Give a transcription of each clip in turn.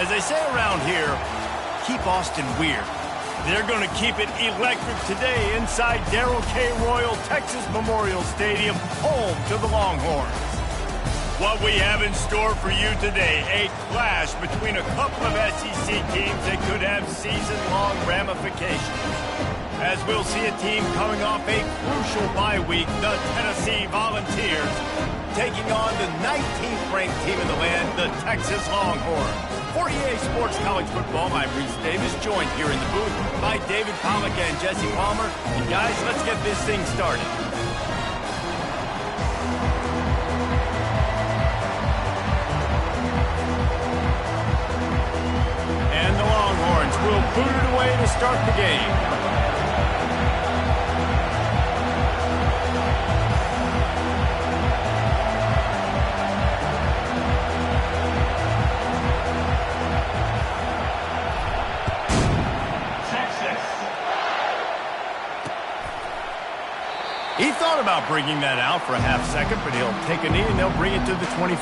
As they say around here, keep Austin weird. They're going to keep it electric today inside Darrell K. Royal Texas Memorial Stadium, home to the Longhorns. What we have in store for you today, a clash between a couple of SEC teams that could have season-long ramifications. As we'll see a team coming off a crucial bye week, the Tennessee Volunteers, taking on the 19th ranked team in the land, the Texas Longhorns. For EA Sports College Football, I'm Reese Davis, joined here in the booth by David Pollack and Jesse Palmer. And guys, let's get this thing started. And the Longhorns will boot it away to start the game. He thought about bringing that out for a half second, but he'll take a knee and they'll bring it to the 25.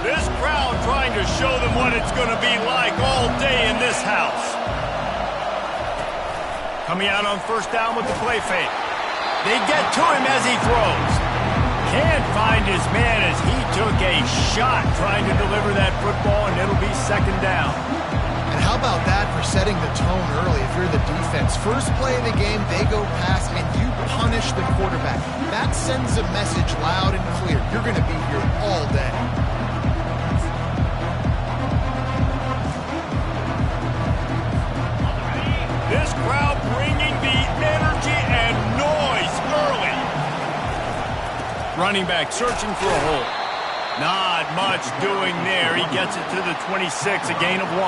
This crowd trying to show them what it's going to be like all day in this house. Coming out on first down with the play fake. They get to him as he throws. Can't find his man as he took a shot trying to deliver that football, and it'll be second down. And how about that for setting the tone early if you're the defense? First play of the game, they go pass, and you punish the quarterback. That sends a message loud and clear. You're going to be here all day. This crowd bringing the energy and noise early. Running back searching for a hole. Not much doing there. He gets it to the 26, a gain of 1.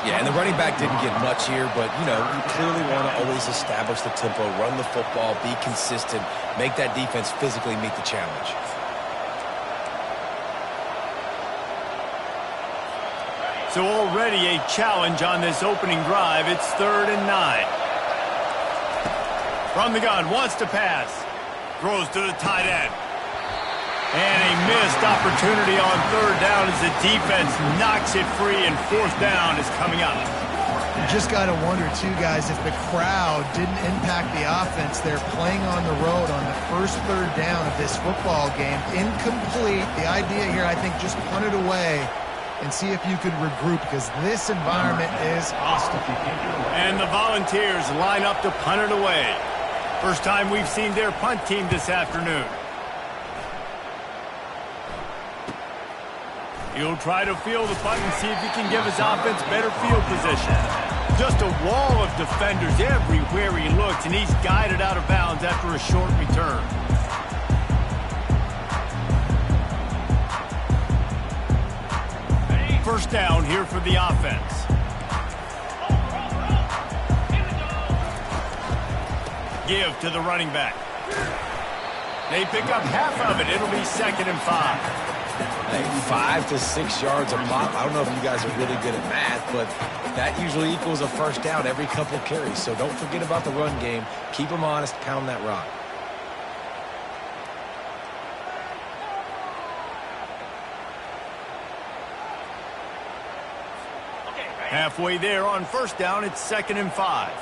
Yeah, and the running back didn't get much here, but, you know, you clearly want to always establish the tempo, run the football, be consistent, make that defense physically meet the challenge. So already a challenge on this opening drive. It's 3rd and 9. From the gun, wants to pass. Throws to the tight end. And a missed opportunity on 3rd down as the defense knocks it free, and 4th down is coming up. You just got to wonder, too, guys, if the crowd didn't impact the offense. They're playing on the road on the first 3rd down of this football game. Incomplete. The idea here, I think, just punt it away and see if you could regroup, because this environment is hostile. And the Volunteers line up to punt it away. First time we've seen their punt team this afternoon. He'll try to field the punt and see if he can give his offense better field position. Just a wall of defenders everywhere he looks, and he's guided out of bounds after a short return. First down here for the offense. Give to the running back. They pick up half of it. It'll be 2nd and 5. Hey, 5 to 6 yards a pop. I don't know if you guys are really good at math, but that usually equals a first down every couple carries. So don't forget about the run game. Keep them honest. Pound that rock. Halfway there on first down, it's 2nd and 5.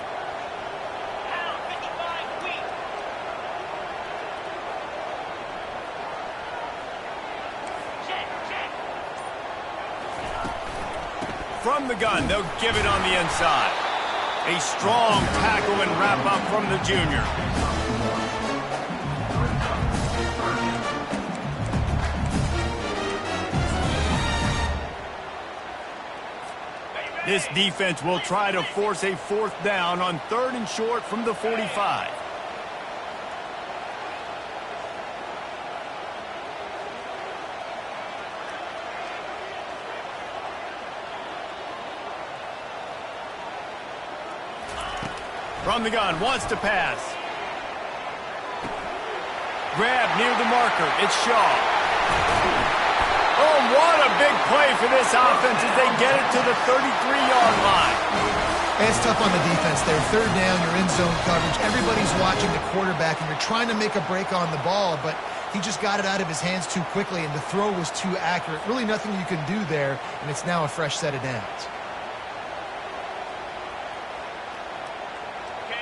From the gun, they'll give it on the inside. A strong tackle and wrap up from the junior. This defense will try to force a 4th down on 3rd and short from the 45. From the gun, wants to pass. Grab near the marker. It's Shaw. Oh, what a big play for this offense as they get it to the 33-yard line. And it's tough on the defense there. Third down, you're in zone coverage. Everybody's watching the quarterback, and you're trying to make a break on the ball, but he just got it out of his hands too quickly, and the throw was too accurate. Really nothing you can do there, and it's now a fresh set of downs.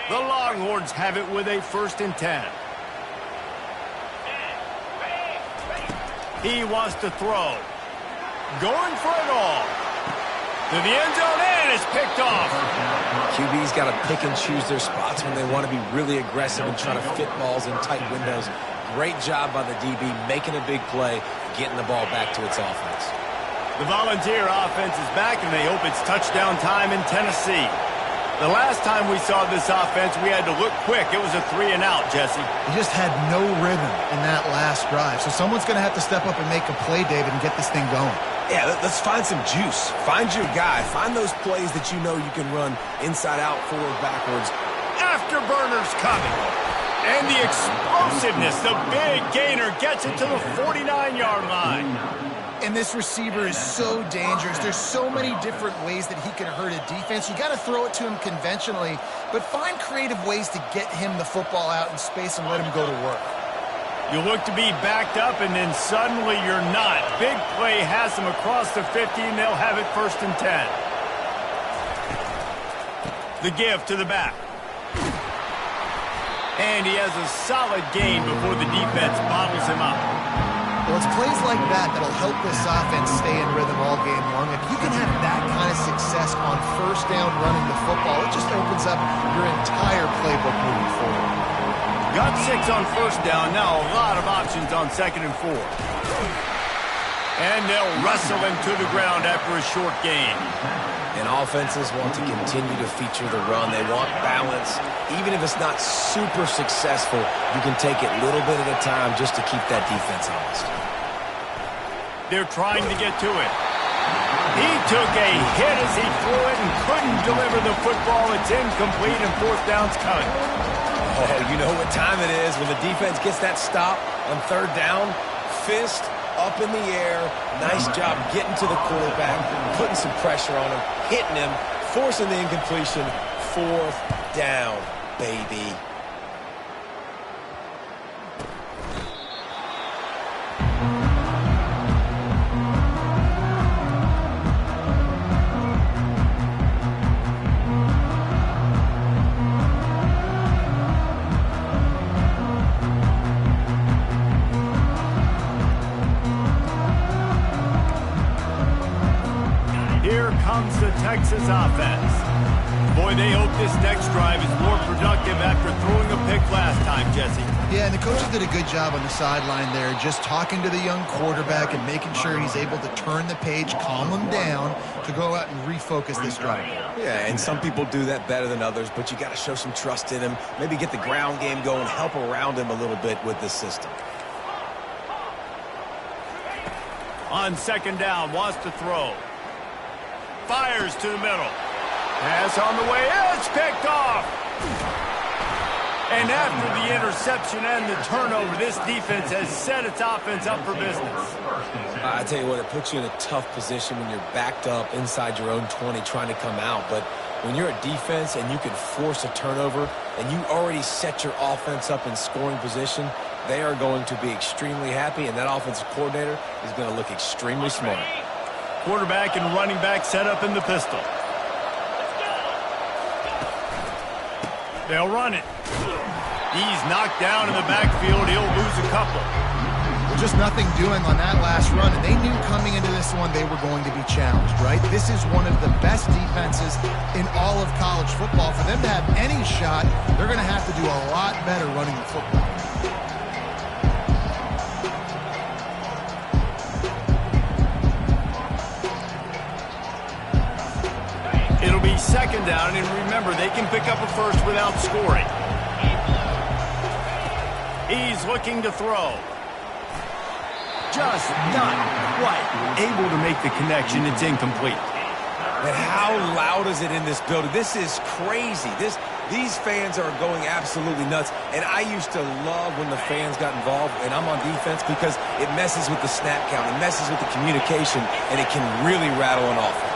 The Longhorns have it with a 1st and 10. He wants to throw. Going for it all. To the end zone, and it's picked off. QB's got to pick and choose their spots when they want to be really aggressive and try to fit balls in tight windows. Great job by the DB making a big play, getting the ball back to its offense. The Volunteer offense is back, and they hope it's touchdown time in Tennessee. The last time we saw this offense, we had to look quick. It was a 3-and-out, Jesse. He just had no rhythm in that last drive. So someone's going to have to step up and make a play, David, and get this thing going. Yeah, let's find some juice. Find your guy. Find those plays that you know you can run inside out, forward, backwards. Afterburners coming. And the explosiveness, the big gainer gets it to the 49-yard line. And this receiver is so dangerous. There's so many different ways that he can hurt a defense. You got to throw it to him conventionally, but find creative ways to get him the football out in space and let him go to work. You look to be backed up, and then suddenly you're not. Big play has them across the 50, and they'll have it 1st and 10. The give to the back. And he has a solid gain before the defense bottles him up. Well, it's plays like that that'll help this offense stay in rhythm all game long. If you can have that kind of success on 1st down running the football, it just opens up your entire playbook moving forward. Got 6 on 1st down. Now a lot of options on 2nd and 4. And they'll wrestle him to the ground after a short gain. And offenses want to continue to feature the run. They want balance. Even if it's not super successful, you can take it little bit at a time just to keep that defense honest. They're trying to get to it. He took a hit as he threw it and couldn't deliver the football. It's incomplete, and 4th down's coming. Oh, you know what time it is when the defense gets that stop on 3rd down. Fist up in the air. Nice job getting to the quarterback, putting some pressure on him, hitting him, forcing the incompletion. 4th down, baby. Comes the Texas offense. Boy, they hope this next drive is more productive after throwing a pick last time, Jesse. Yeah, and the coaches did a good job on the sideline there, just talking to the young quarterback and making sure he's able to turn the page, calm him down, to go out and refocus this drive. Yeah, and some people do that better than others, but you got to show some trust in him, maybe get the ground game going, help around him a little bit with this system. On 2nd down, wants to throw. Fires to the middle. Pass on the way. It's picked off. And after the interception and the turnover, this defense has set its offense up for business. I tell you what, it puts you in a tough position when you're backed up inside your own 20 trying to come out. But when you're a defense and you can force a turnover and you already set your offense up in scoring position, they are going to be extremely happy, and that offensive coordinator is going to look extremely smart. Quarterback and running back set up in the pistol. They'll run it. He's knocked down in the backfield. He'll lose a couple. Well, just nothing doing on that last run, and they knew coming into this one they were going to be challenged, right? This is one of the best defenses in all of college football. For them to have any shot, they're going to have to do a lot better running the football. It'll be 2nd down, and remember, they can pick up a first without scoring. He's looking to throw. Just not quite able to make the connection. It's incomplete. And how loud is it in this building? This is crazy. These fans are going absolutely nuts, and I used to love when the fans got involved, and I'm on defense because it messes with the snap count, it messes with the communication, and it can really rattle an offense.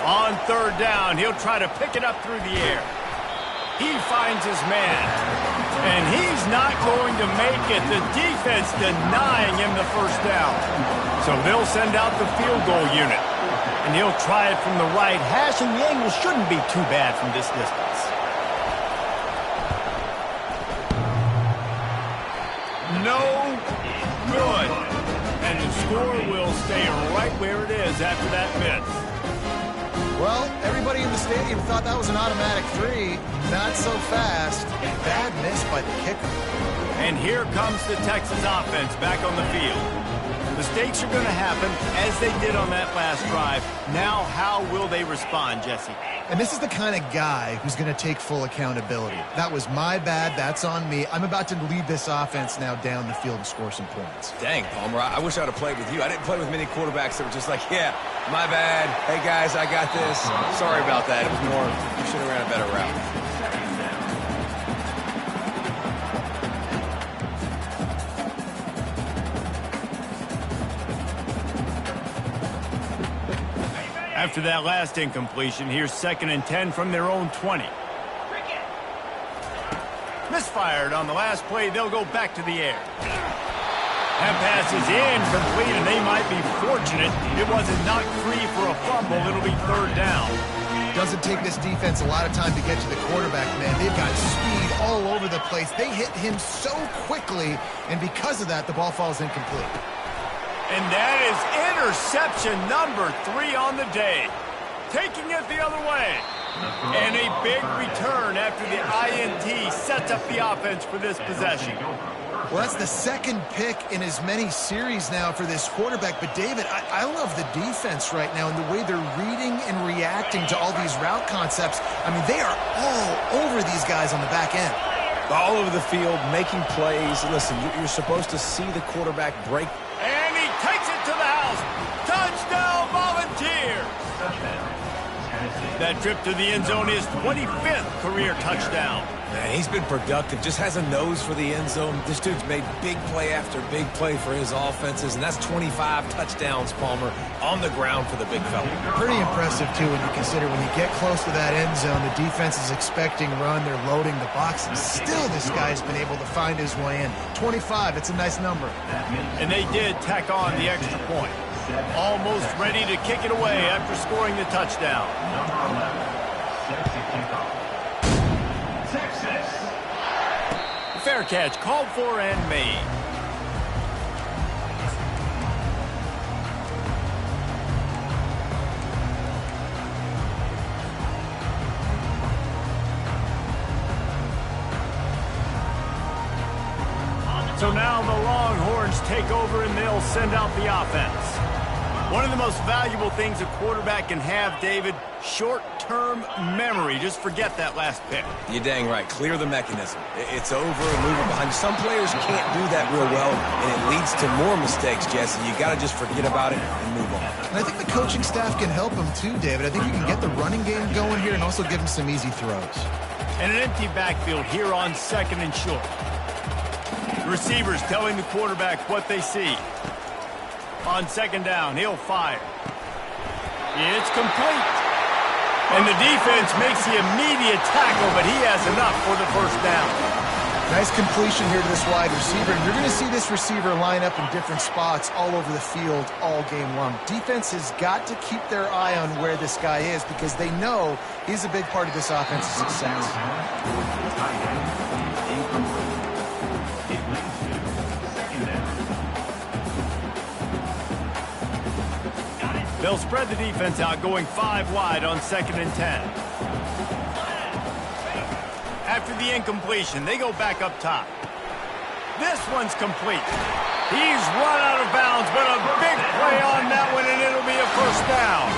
On third down, he'll try to pick it up through the air. He finds his man, and he's not going to make it. The defense denying him the first down. So they'll send out the field goal unit, and he'll try it from the right hash, and the angle shouldn't be too bad from this distance. No good. And the score will stay right where it is after that miss. Well, everybody in the stadium thought that was an automatic 3. Not so fast. Bad miss by the kicker. And here comes the Texas offense back on the field. Mistakes are going to happen, as they did on that last drive. Now, how will they respond, Jesse? And this is the kind of guy who's going to take full accountability. That was my bad. That's on me. I'm about to lead this offense now down the field and score some points. Dang, Palmer, I wish I would have played with you. I didn't play with many quarterbacks that were just like, yeah, my bad. Hey, guys, I got this. Sorry about that. It was more, you should have ran a better route. After that last incompletion, here's 2nd and 10 from their own 20. Misfired on the last play. They'll go back to the air. That pass is incomplete, and they might be fortunate it wasn't knocked free for a fumble. It'll be third down. Doesn't take this defense a lot of time to get to the quarterback, man. They've got speed all over the place. They hit him so quickly, and because of that, the ball falls incomplete. And that is interception number 3 on the day. Taking it the other way. And a big return after the INT sets up the offense for this possession. Well, that's the 2nd pick in as many series now for this quarterback. But, David, I love the defense right now and the way they're reading and reacting to all these route concepts. I mean, they are all over these guys on the back end. All over the field, making plays. Listen, you're supposed to see the quarterback break. And he takes it to the house. Touchdown, Volunteers. That trip to the end zone is 25th career touchdown. Man, he's been productive, just has a nose for the end zone. This dude's made big play after big play for his offenses, and that's 25 touchdowns, Palmer, on the ground for the big fella. Pretty impressive, too, when you consider when you get close to that end zone, the defense is expecting run, they're loading the box, and still this guy's been able to find his way in. 25, it's a nice number. And they did tack on the extra point. Almost ready to kick it away after scoring the touchdown. Fair catch called for and made. So now the Longhorns take over and they'll send out the offense. One of the most valuable things a quarterback can have, David, short-term memory. Just forget that last pick. You're dang right. Clear the mechanism. It's over and move it behind you. Some players can't do that real well, and it leads to more mistakes, Jesse. You got to just forget about it and move on. And I think the coaching staff can help him too, David. I think you can get the running game going here and also give him some easy throws. And an empty backfield here on 2nd and short. Receivers telling the quarterback what they see. On 2nd down, he'll fire. It's complete. And the defense makes the immediate tackle, but he has enough for the first down. Nice completion here to this wide receiver. And you're going to see this receiver line up in different spots all over the field all game long. Defense has got to keep their eye on where this guy is because they know he's a big part of this offense's success. They'll spread the defense out, going 5 wide on 2nd and 10. After the incompletion, they go back up top. This one's complete. He's run out of bounds, but a big play on that one, and it'll be a first down.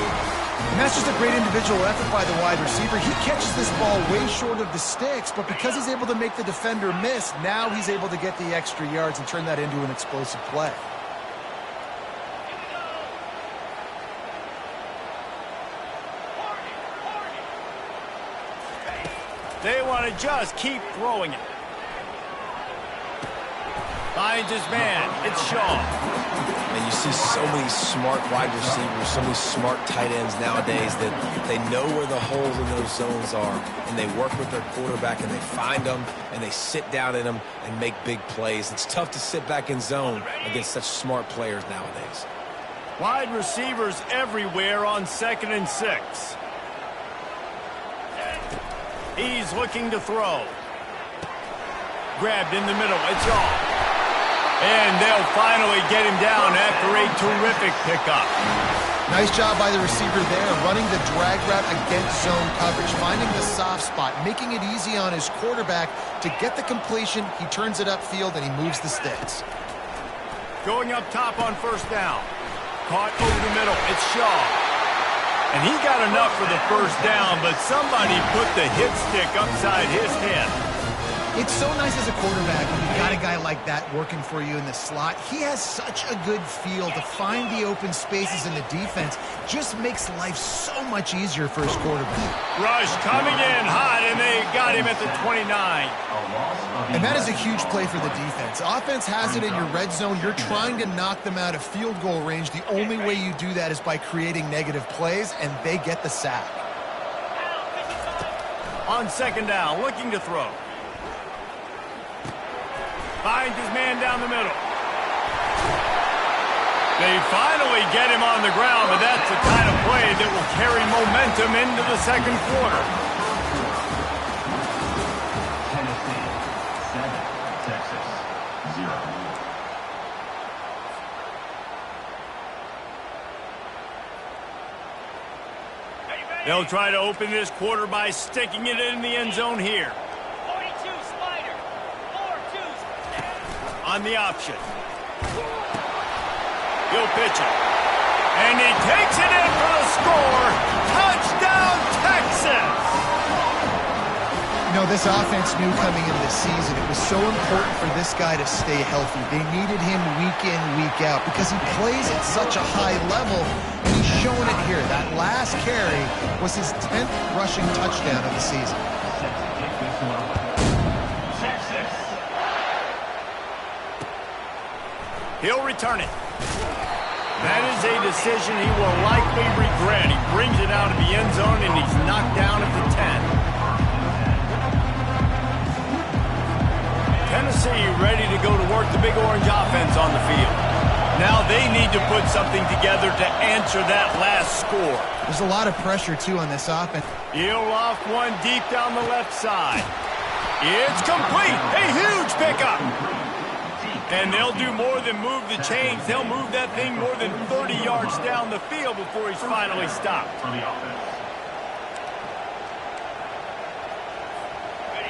And that's just a great individual effort by the wide receiver. He catches this ball way short of the sticks, but because he's able to make the defender miss, now he's able to get the extra yards and turn that into an explosive play. They want to just keep throwing it. Finds his man. It's Shaw. And you see so many smart wide receivers, so many smart tight ends nowadays that they know where the holes in those zones are, and they work with their quarterback, and they find them, and they sit down in them and make big plays. It's tough to sit back in zone against such smart players nowadays. Wide receivers everywhere on 2nd and 6. He's looking to throw. Grabbed in the middle. It's off. And they'll finally get him down after a terrific pickup. Nice job by the receiver there, running the drag route against zone coverage, finding the soft spot, making it easy on his quarterback to get the completion. He turns it upfield, and he moves the sticks. Going up top on 1st down. Caught over the middle. It's Shaw. And he got enough for the 1st down, but somebody put the hit stick upside his head. It's so nice as a quarterback when you've got a guy like that working for you in the slot. He has such a good feel to find the open spaces in the defense. Just makes life so much easier for his quarterback. Rush coming in hot, and they got him at the 29. And that is a huge play for the defense. Offense has it in your red zone. You're trying to knock them out of field goal range. The only way you do that is by creating negative plays, and they get the sack. On 2nd down, looking to throw. Finds his man down the middle. They finally get him on the ground, but that's the kind of play that will carry momentum into the 2nd quarter. Tennessee 7, Texas 0. They'll try to open this quarter by sticking it in the end zone here. On the option. He'll pitch it. And he takes it in for the score. Touchdown, Texas! You know, this offense knew coming into the season it was so important for this guy to stay healthy. They needed him week in, week out because he plays at such a high level, and he's showing it here. That last carry was his 10th rushing touchdown of the season. He'll return it. That is a decision he will likely regret. He brings it out of the end zone, and he's knocked down at the 10. Tennessee ready to go to work the Big Orange offense on the field. Now they need to put something together to answer that last score. There's a lot of pressure, too, on this offense. He'll off one deep down the left side. It's complete. A huge pickup. And they'll do more than move the chains. They'll move that thing more than 30 yards down the field before he's finally stopped.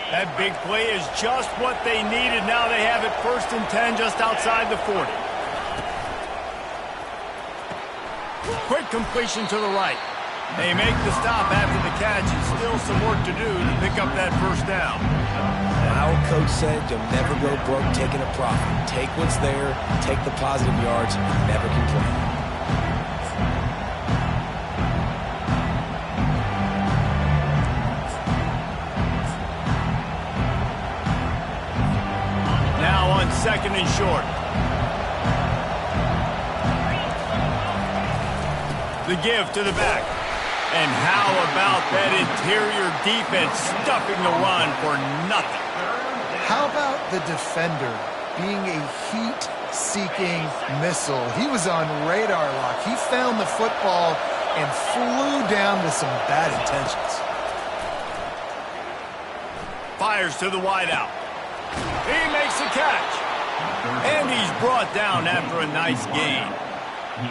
That big play is just what they needed. Now they have it 1st and 10 just outside the 40. Quick completion to the right. They make the stop after the catch, and still some work to do to pick up that 1st down. Our coach said you'll never go broke taking a profit. Take what's there, take the positive yards, and never complain. Now on 2nd and short. The give to the back. And how about that interior defense stuffing the run for nothing? How about the defender being a heat-seeking missile? He was on radar lock. He found the football and flew down with some bad intentions. Fires to the wideout. He makes the catch. And he's brought down after a nice gain.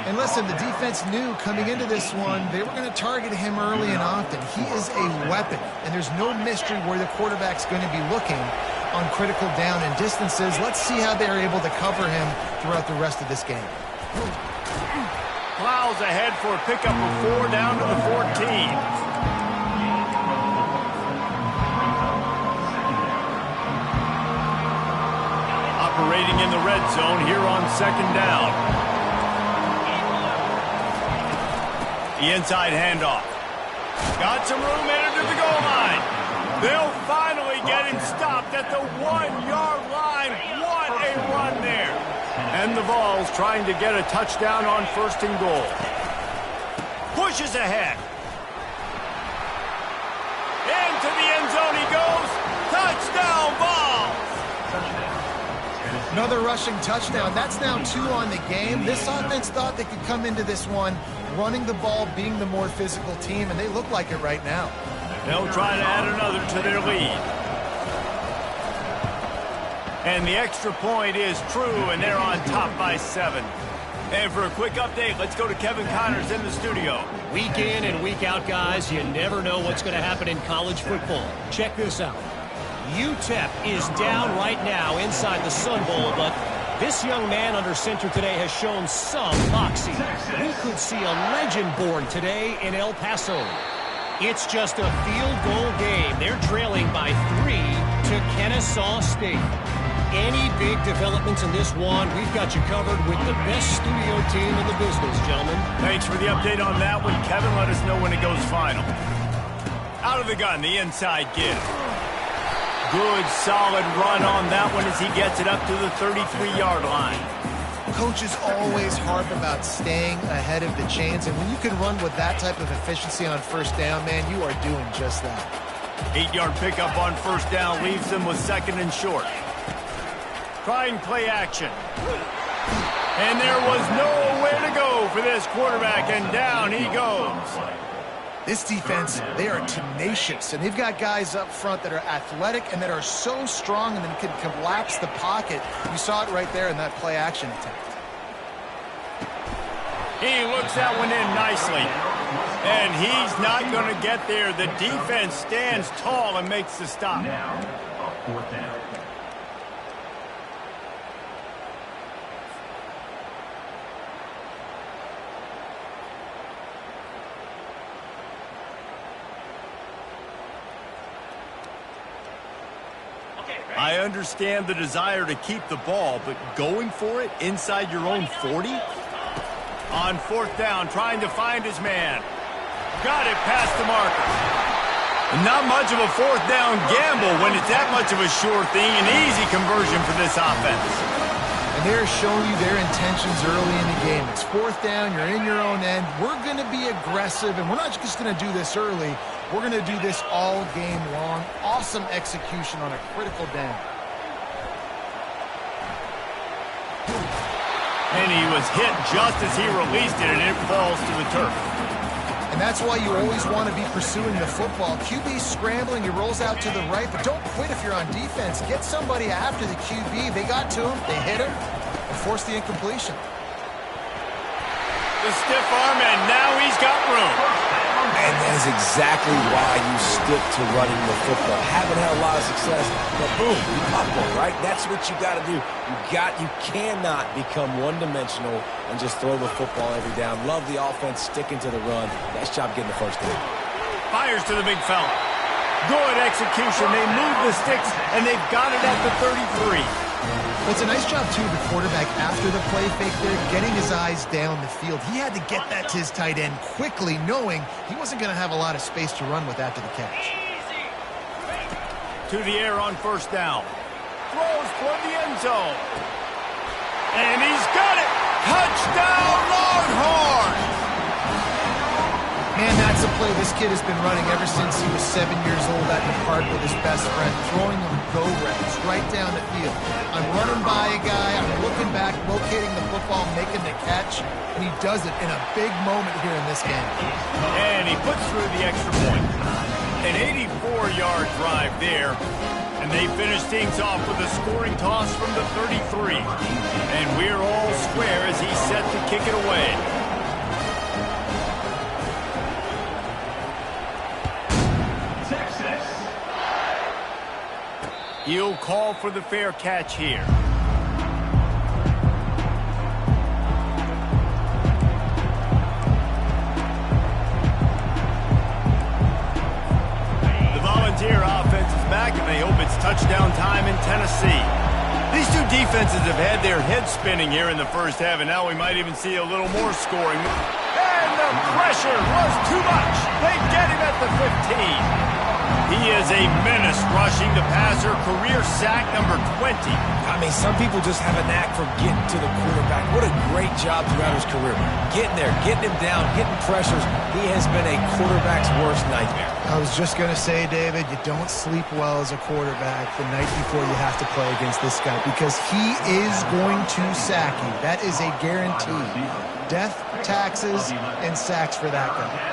And listen, the defense knew coming into this one, they were going to target him early and often. He is a weapon, and there's no mystery where the quarterback's going to be looking on critical down and distances. Let's see how they're able to cover him throughout the rest of this game. Plows ahead for a pickup of 4 down to the 14. red zone here on second down. The inside handoff. Got some room headed to the goal line. They'll finally get him stopped at the 1-yard line. What a run there. And the Vols trying to get a touchdown on first and goal. Pushes ahead. Into the end zone he goes. Touchdown, Vols! Another rushing touchdown. That's now 2 on the game. This offense thought they could come into this one running the ball, being the more physical team, and they look like it right now. They'll try to add another to their lead. And the extra point is true, and they're on top by 7. And for a quick update, let's go to Kevin Connors in the studio. Week in and week out, guys, you never know what's going to happen in college football. Check this out. UTEP is down right now inside the Sun Bowl, but this young man under center today has shown some moxie. We could see a legend born today in El Paso. It's just a field goal game. They're trailing by 3 to Kennesaw State. Any big developments in this one, we've got you covered with the best studio team in the business, gentlemen. Thanks for the update on that one, Kevin. Let us know when it goes final. Out of the gun, the inside give. Good, solid run on that one as he gets it up to the 33-yard line. Coaches always harp about staying ahead of the chains, and when you can run with that type of efficiency on first down, man, you are doing just that. 8-yard pickup on first down leaves them with second and short. Trying play action. And there was nowhere to go for this quarterback, and down he goes. This defense, they are tenacious, and they've got guys up front that are athletic and that are so strong and then can collapse the pocket. You saw it right there in that play action attempt. He looks that one in nicely. And he's not going to get there. The defense stands tall and makes the stop. Now, a 4th down. I understand the desire to keep the ball, but going for it inside your own 40? On 4th down, trying to find his man. Got it past the marker. Not much of a 4th down gamble when it's that much of a sure thing, an easy conversion for this offense. And they're showing you their intentions early in the game. It's 4th down, you're in your own end. We're going to be aggressive, and we're not just going to do this early. We're going to do this all game long. Awesome execution on a critical down. And he was hit just as he released it, and it falls to the turf. And that's why you always want to be pursuing the football. QB's scrambling, he rolls out to the right, but don't quit if you're on defense. Get somebody after the QB. They got to him, they hit him, and forced the incompletion. The stiff arm, and now he's got room. And that is exactly why you stick to running the football. Haven't had a lot of success, but boom, you pop one, right? That's what you got to do. You cannot become one-dimensional and just throw the football every down. Love the offense, sticking to the run. Nice job getting the first down. Fires to the big fella. Good execution. They move the sticks, and they've got it at the 33. Well, it's a nice job, too, of the quarterback after the play fake there, getting his eyes down the field. He had to get that to his tight end quickly, knowing he wasn't going to have a lot of space to run with after the catch. To the air on first down. Throws toward the end zone. And he's got it. Touchdown, Longhorn! Man, that's a play this kid has been running ever since he was 7 years old at the park with his best friend, throwing him go routes right down the field. I'm running by a guy, I'm looking back, locating the football, making the catch, and he does it in a big moment here in this game. And he puts through the extra point. An 84-yard drive there. And they finish things off with a scoring toss from the 33. And we're all square as he's set to kick it away. He'll call for the fair catch here. The Volunteer offense is back, and they hope it's touchdown time in Tennessee. These two defenses have had their heads spinning here in the first half, and now we might even see a little more scoring. And the pressure was too much. They get him at the 15. He is a menace rushing the passer, career sack number 20. I mean, some people just have a knack for getting to the quarterback. What a great job throughout his career. Getting there, getting him down, getting pressures. He has been a quarterback's worst nightmare. I was just going to say, David, you don't sleep well as a quarterback the night before you have to play against this guy because he is going to sack you. That is a guarantee. Death, taxes, and sacks for that guy.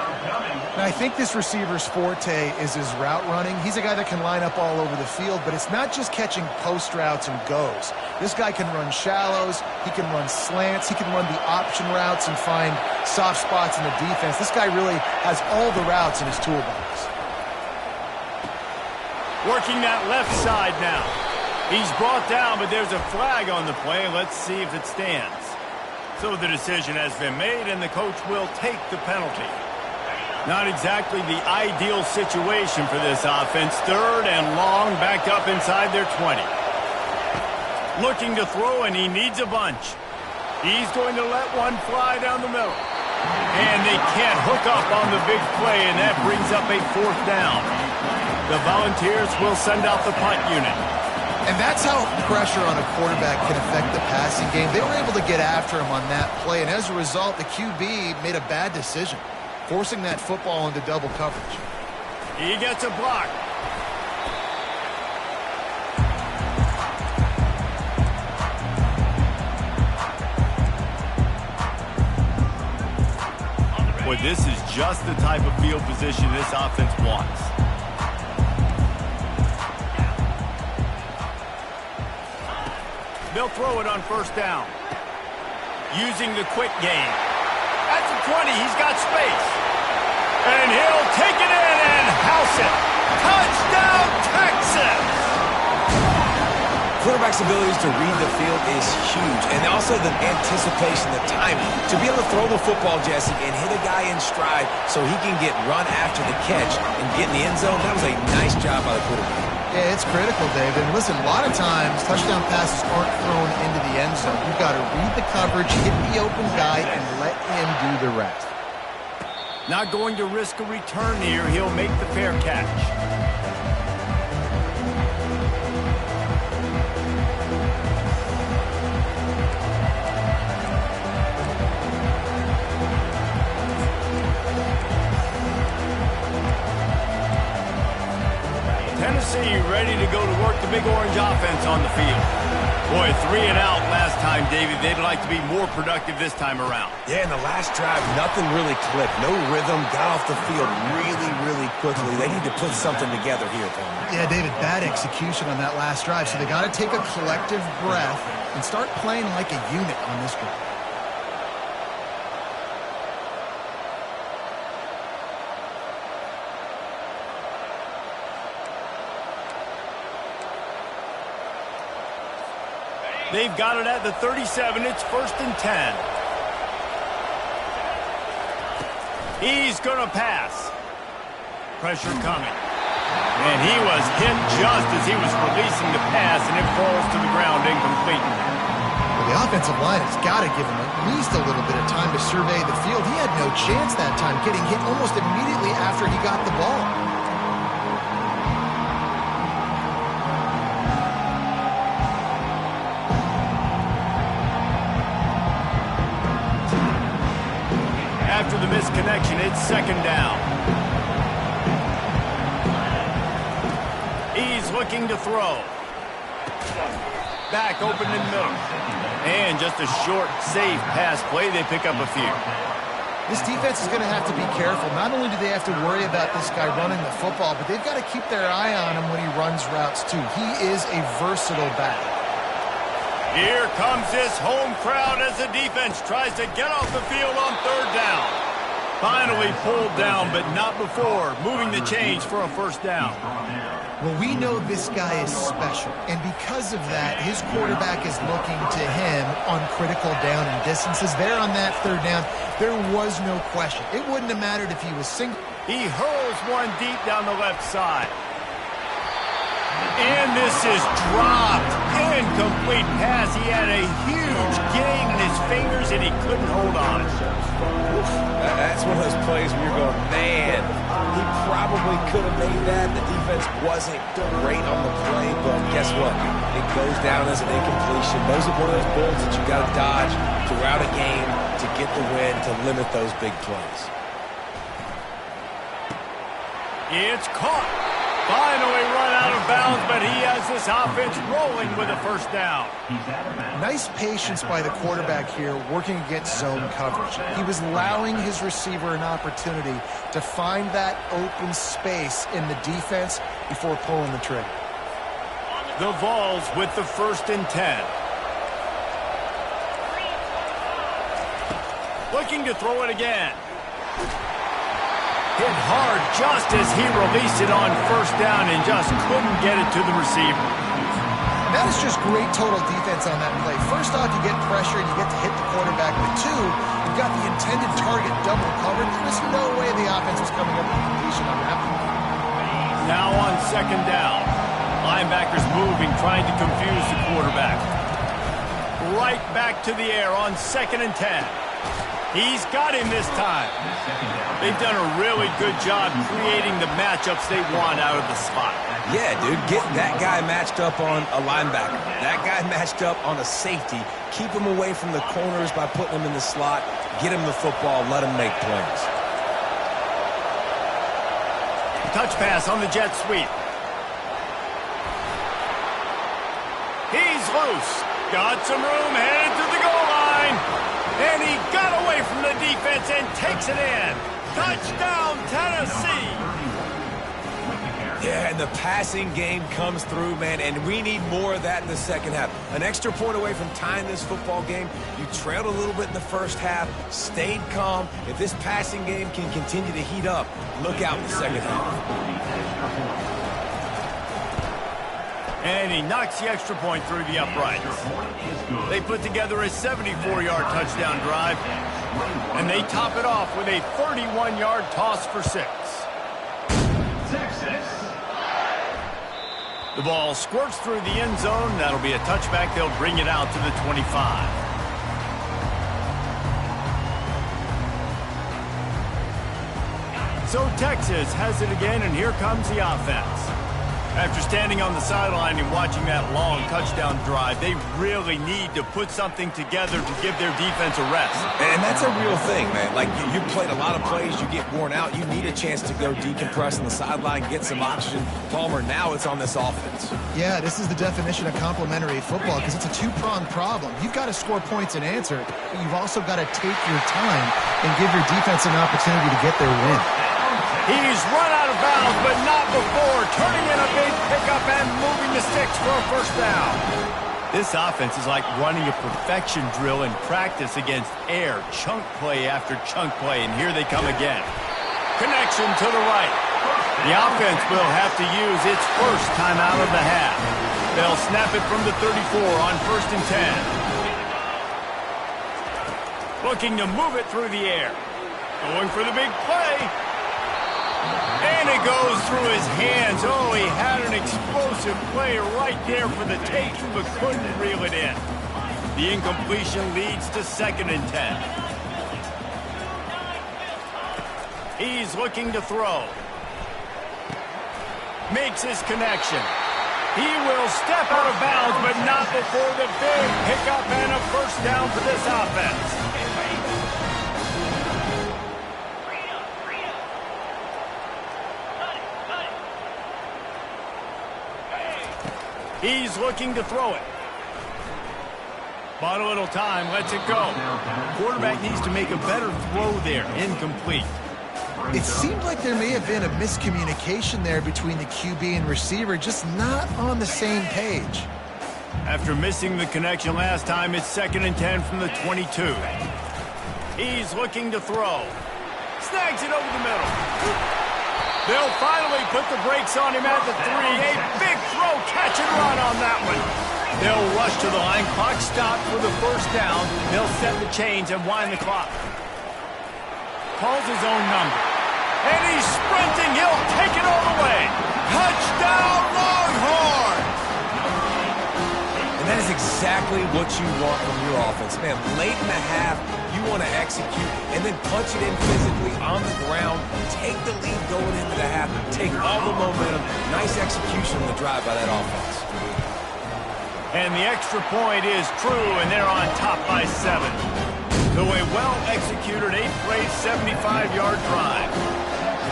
And I think this receiver's forte is his route running. He's a guy that can line up all over the field, but it's not just catching post routes and goes. This guy can run shallows, he can run slants, he can run the option routes and find soft spots in the defense. This guy really has all the routes in his toolbox. Working that left side now. He's brought down, but there's a flag on the play. Let's see if it stands. So the decision has been made, and the coach will take the penalty. Not exactly the ideal situation for this offense. Third and long, backed up inside their 20. Looking to throw, and he needs a bunch. He's going to let one fly down the middle. And they can't hook up on the big play, and that brings up a fourth down. The Volunteers will send out the punt unit. And that's how pressure on a quarterback can affect the passing game. They were able to get after him on that play, and as a result, the QB made a bad decision, forcing that football into double coverage. He gets a block. Boy, this is just the type of field position this offense wants. They'll throw it on first down. Using the quick game. At the 20, he's got space. And he'll take it in and house it. Touchdown, Texas! Quarterback's abilities to read the field is huge. And also the anticipation, the timing. To be able to throw the football, Jesse, and hit a guy in stride so he can get run after the catch and get in the end zone, that was a nice job by the quarterback. Yeah, it's critical, David. And listen, a lot of times touchdown passes aren't thrown into the end zone. You've got to read the coverage, hit the open guy, and let him do the rest. Not going to risk a return here. He'll make the fair catch. Tennessee ready to go to work the Big Orange offense on the field. Boy, 3 and out last time, David. They'd like to be more productive this time around. Yeah, in the last drive, nothing really clicked. No rhythm, got off the field really, really quickly. They need to put something together here, Tom. Yeah, David, bad execution on that last drive. So they got to take a collective breath and start playing like a unit on this drive. They've got it at the 37. It's 1st and 10. He's going to pass. Pressure coming. And he was hit just as he was releasing the pass, and it falls to the ground incomplete. Well, the offensive line has got to give him at least a little bit of time to survey the field. He had no chance that time, getting hit almost immediately after he got the ball. After the misconnection, it's 2nd down. He's looking to throw. Back open in the middle. And just a short, safe pass play. They pick up a few. This defense is going to have to be careful. Not only do they have to worry about this guy running the football, but they've got to keep their eye on him when he runs routes too. He is a versatile back. Here comes this home crowd as the defense tries to get off the field on 3rd down. Finally pulled down, but not before moving the chains for a 1st down. Well, we know this guy is special, and because of that, his quarterback is looking to him on critical down and distances. There on that 3rd down, there was no question. It wouldn't have mattered if he was single. He hurls one deep down the left side. And this is dropped. Incomplete pass. He had a huge gain in his fingers, and he couldn't hold on. That's one of those plays where you're going, man, he probably could have made that. The defense wasn't great on the play, but guess what? It goes down as an incompletion. Those are one of those bullets that you got to dodge throughout a game to get the win, to limit those big plays. It's caught. Finally run out of bounds, but he has this offense rolling with a first down. Nice patience by the quarterback here, working against zone coverage. He was allowing his receiver an opportunity to find that open space in the defense before pulling the trigger. The Vols with the 1st and 10. Looking to throw it again. Hit hard just as he released it on 1st down and just couldn't get it to the receiver. That is just great total defense on that play. First off, you get pressure and you get to hit the quarterback. But two, you've got the intended target double covered. There's no way the offense was coming up with a completion on that play. Now on 2nd down. Linebackers moving, trying to confuse the quarterback. Right back to the air on 2nd and 10. He's got him this time. They've done a really good job creating the matchups they want out of the slot. Yeah, dude, get that guy matched up on a linebacker. That guy matched up on a safety. Keep him away from the corners by putting him in the slot. Get him the football. Let him make plays. Touch pass on the jet sweep. He's loose. Got some room, headed to the goal line. And he got away from the defense and takes it in. Touchdown, Tennessee. Yeah, and the passing game comes through, man, and we need more of that in the second half. An extra point away from tying this football game. You trailed a little bit in the first half, stayed calm. If this passing game can continue to heat up, look out in the second half. And he knocks the extra point through the uprights. They put together a 74-yard touchdown drive, and they top it off with a 31-yard toss for 6. The ball squirts through the end zone. That'll be a touchback. They'll bring it out to the 25. So Texas has it again, and here comes the offense. After standing on the sideline and watching that long touchdown drive, they really need to put something together to give their defense a rest. And that's a real thing, man. Like, you played a lot of plays, you get worn out, you need a chance to go decompress on the sideline, get some oxygen. Palmer, now it's on this offense. Yeah, this is the definition of complementary football because it's a two-pronged problem. You've got to score points and answer, but you've also got to take your time and give your defense an opportunity to get their win. He's run out of bounds, but not before turning in a big pickup and moving the sticks for a first down. This offense is like running a perfection drill in practice against air, chunk play after chunk play, and here they come again. Connection to the right. The offense will have to use its first timeout of the half. They'll snap it from the 34 on 1st and 10. Looking to move it through the air. Going for the big play. And it goes through his hands. Oh, he had an explosive play right there for the take, but couldn't reel it in. The incompletion leads to 2nd and 10. He's looking to throw. Makes his connection. He will step out of bounds, but not before the big pickup and a first down for this offense. He's looking to throw it. Bought a little time, lets it go. Quarterback needs to make a better throw there. Incomplete. It seemed like there may have been a miscommunication there between the QB and receiver, just not on the same page. After missing the connection last time, it's 2nd and 10 from the 22. He's looking to throw. Snags it over the middle. They'll finally put the brakes on him at the 3. A big throw, catch and run on that one. They'll rush to the line. Clock stopped for the first down. They'll set the chains and wind the clock. Calls his own number. And he's sprinting. He'll take it all the way. Touchdown, Longhorns! exactly what you want from your offense. Man, late in the half, you want to execute and then punch it in physically on the ground, take the lead going into the half, take all the momentum. Nice execution on the drive by that offense. And the extra point is true, and they're on top by 7. So a well-executed 8-play, 75-yard drive.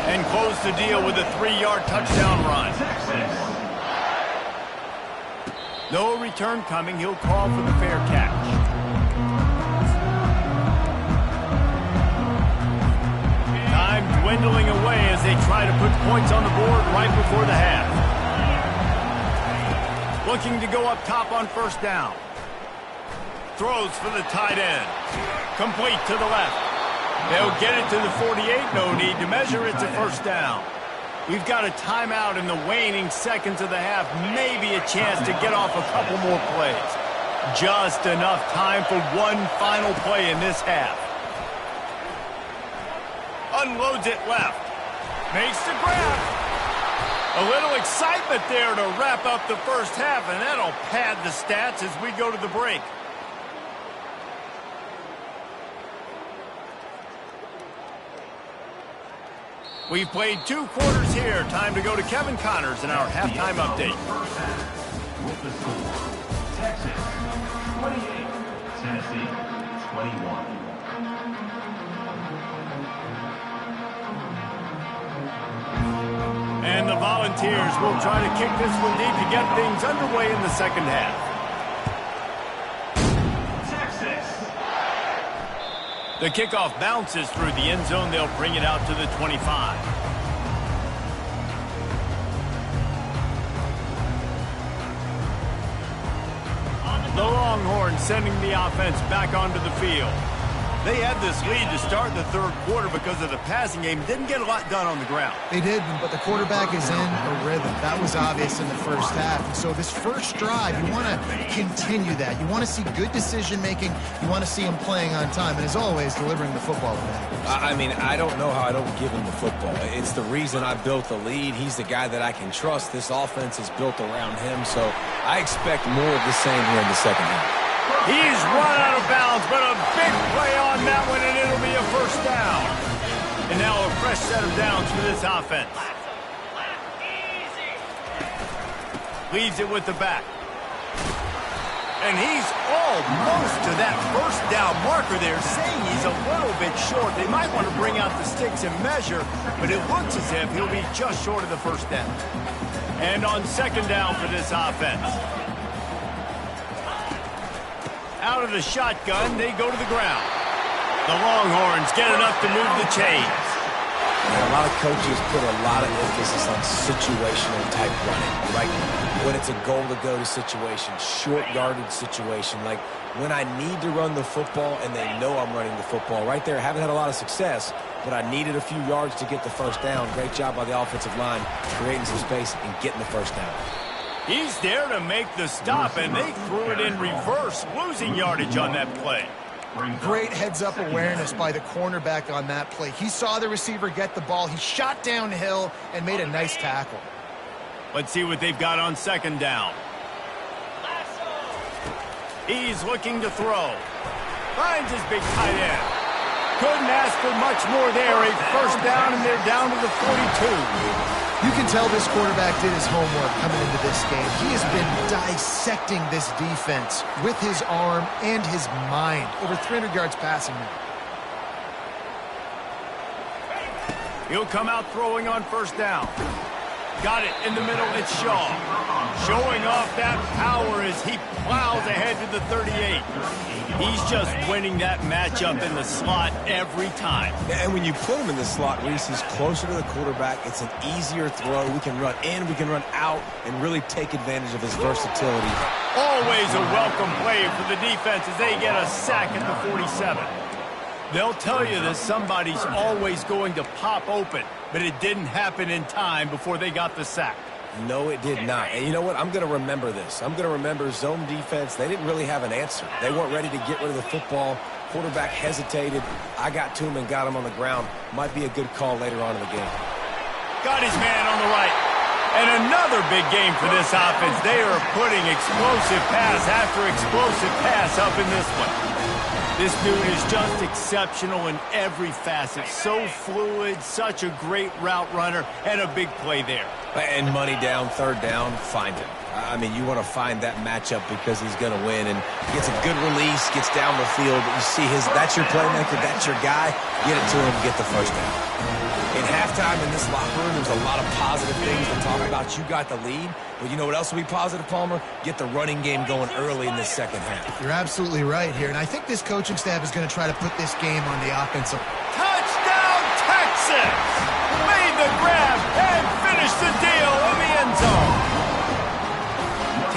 And close the deal with a 3-yard touchdown run. No return coming. He'll call for the fair catch. Time dwindling away as they try to put points on the board right before the half. Looking to go up top on first down. Throws for the tight end. Complete to the left. They'll get it to the 48. No need to measure. It's a first down. We've got a timeout in the waning seconds of the half. Maybe a chance to get off a couple more plays. Just enough time for one final play in this half. Unloads it left. Makes the grab. A little excitement there to wrap up the first half, and that'll pad the stats as we go to the break. We've played 2 quarters here. Time to go to Kevin Connors in our halftime update. With the score, Texas 28, Tennessee 21. And the Volunteers will try to kick this one deep to get things underway in the second half. The kickoff bounces through the end zone. They'll bring it out to the 25. The Longhorns sending the offense back onto the field. They had this lead to start the third quarter because of the passing game. Didn't get a lot done on the ground. They did, but the quarterback is in a rhythm. That was obvious in the first half. And so this first drive, you want to continue that. You want to see good decision-making. You want to see him playing on time. And as always, delivering the football. I mean, I don't know how I don't give him the football. It's the reason I built the lead. He's the guy that I can trust. This offense is built around him. So I expect more of the same here in the second half. He's run out of bounds, but a big play on that one, and it'll be a first down. And now a fresh set of downs for this offense. Leaves it with the back. And he's almost to that first down marker there, saying he's a little bit short. They might want to bring out the sticks and measure, but it looks as if he'll be just short of the first down. And on second down for this offense. Out of the shotgun, they go to the ground. The Longhorns get enough to move the chains. And a lot of coaches put a lot of emphasis on situational type running. Like when it's a goal to go to situation, short yardage situation. Like when I need to run the football and they know I'm running the football. Right there, haven't had a lot of success, but I needed a few yards to get the first down. Great job by the offensive line, creating some space and getting the first down. He's there to make the stop, and they threw it in reverse, losing yardage on that play. Great heads-up awareness by the cornerback on that play. He saw the receiver get the ball. He shot downhill and made a nice tackle. Let's see what they've got on second down. He's looking to throw. Finds his big tight end. Couldn't ask for much more there. A first down, and they're down to the 42. You can tell this quarterback did his homework coming into this game. He has been dissecting this defense with his arm and his mind. Over 300 yards passing now. He'll come out throwing on first down. Got it in the middle. It's Shaw. Showing off that power as he plows ahead to the 38. He's just winning that matchup in the slot every time. And when you put him in the slot, Reese, he's closer to the quarterback. It's an easier throw. We can run in, we can run out, and really take advantage of his versatility. Always a welcome play for the defense as they get a sack at the 47. They'll tell you that somebody's always going to pop open, but it didn't happen in time before they got the sack. No, it did not. And you know what? I'm going to remember this. I'm going to remember zone defense. They didn't really have an answer. They weren't ready to get rid of the football. Quarterback hesitated. I got to him and got him on the ground. Might be a good call later on in the game. Got his man on the right. And another big game for this offense. They are putting explosive pass after explosive pass up in this one. This dude is just exceptional in every facet. So fluid, such a great route runner, and a big play there. And money down, third down, find him. I mean, you want to find that matchup because he's going to win. And gets a good release, gets down the field. You see that's your playmaker, that's your guy. Get it to him, get the first down. In halftime in this locker room, there's a lot of positive things to talk about. You got the lead. But you know what else will be positive, Palmer? Get the running game going early in this second half. You're absolutely right here. And I think this coaching staff is going to try to put this game on the offensive. Touchdown, Texas! Made the grab and finished the deal in the end zone.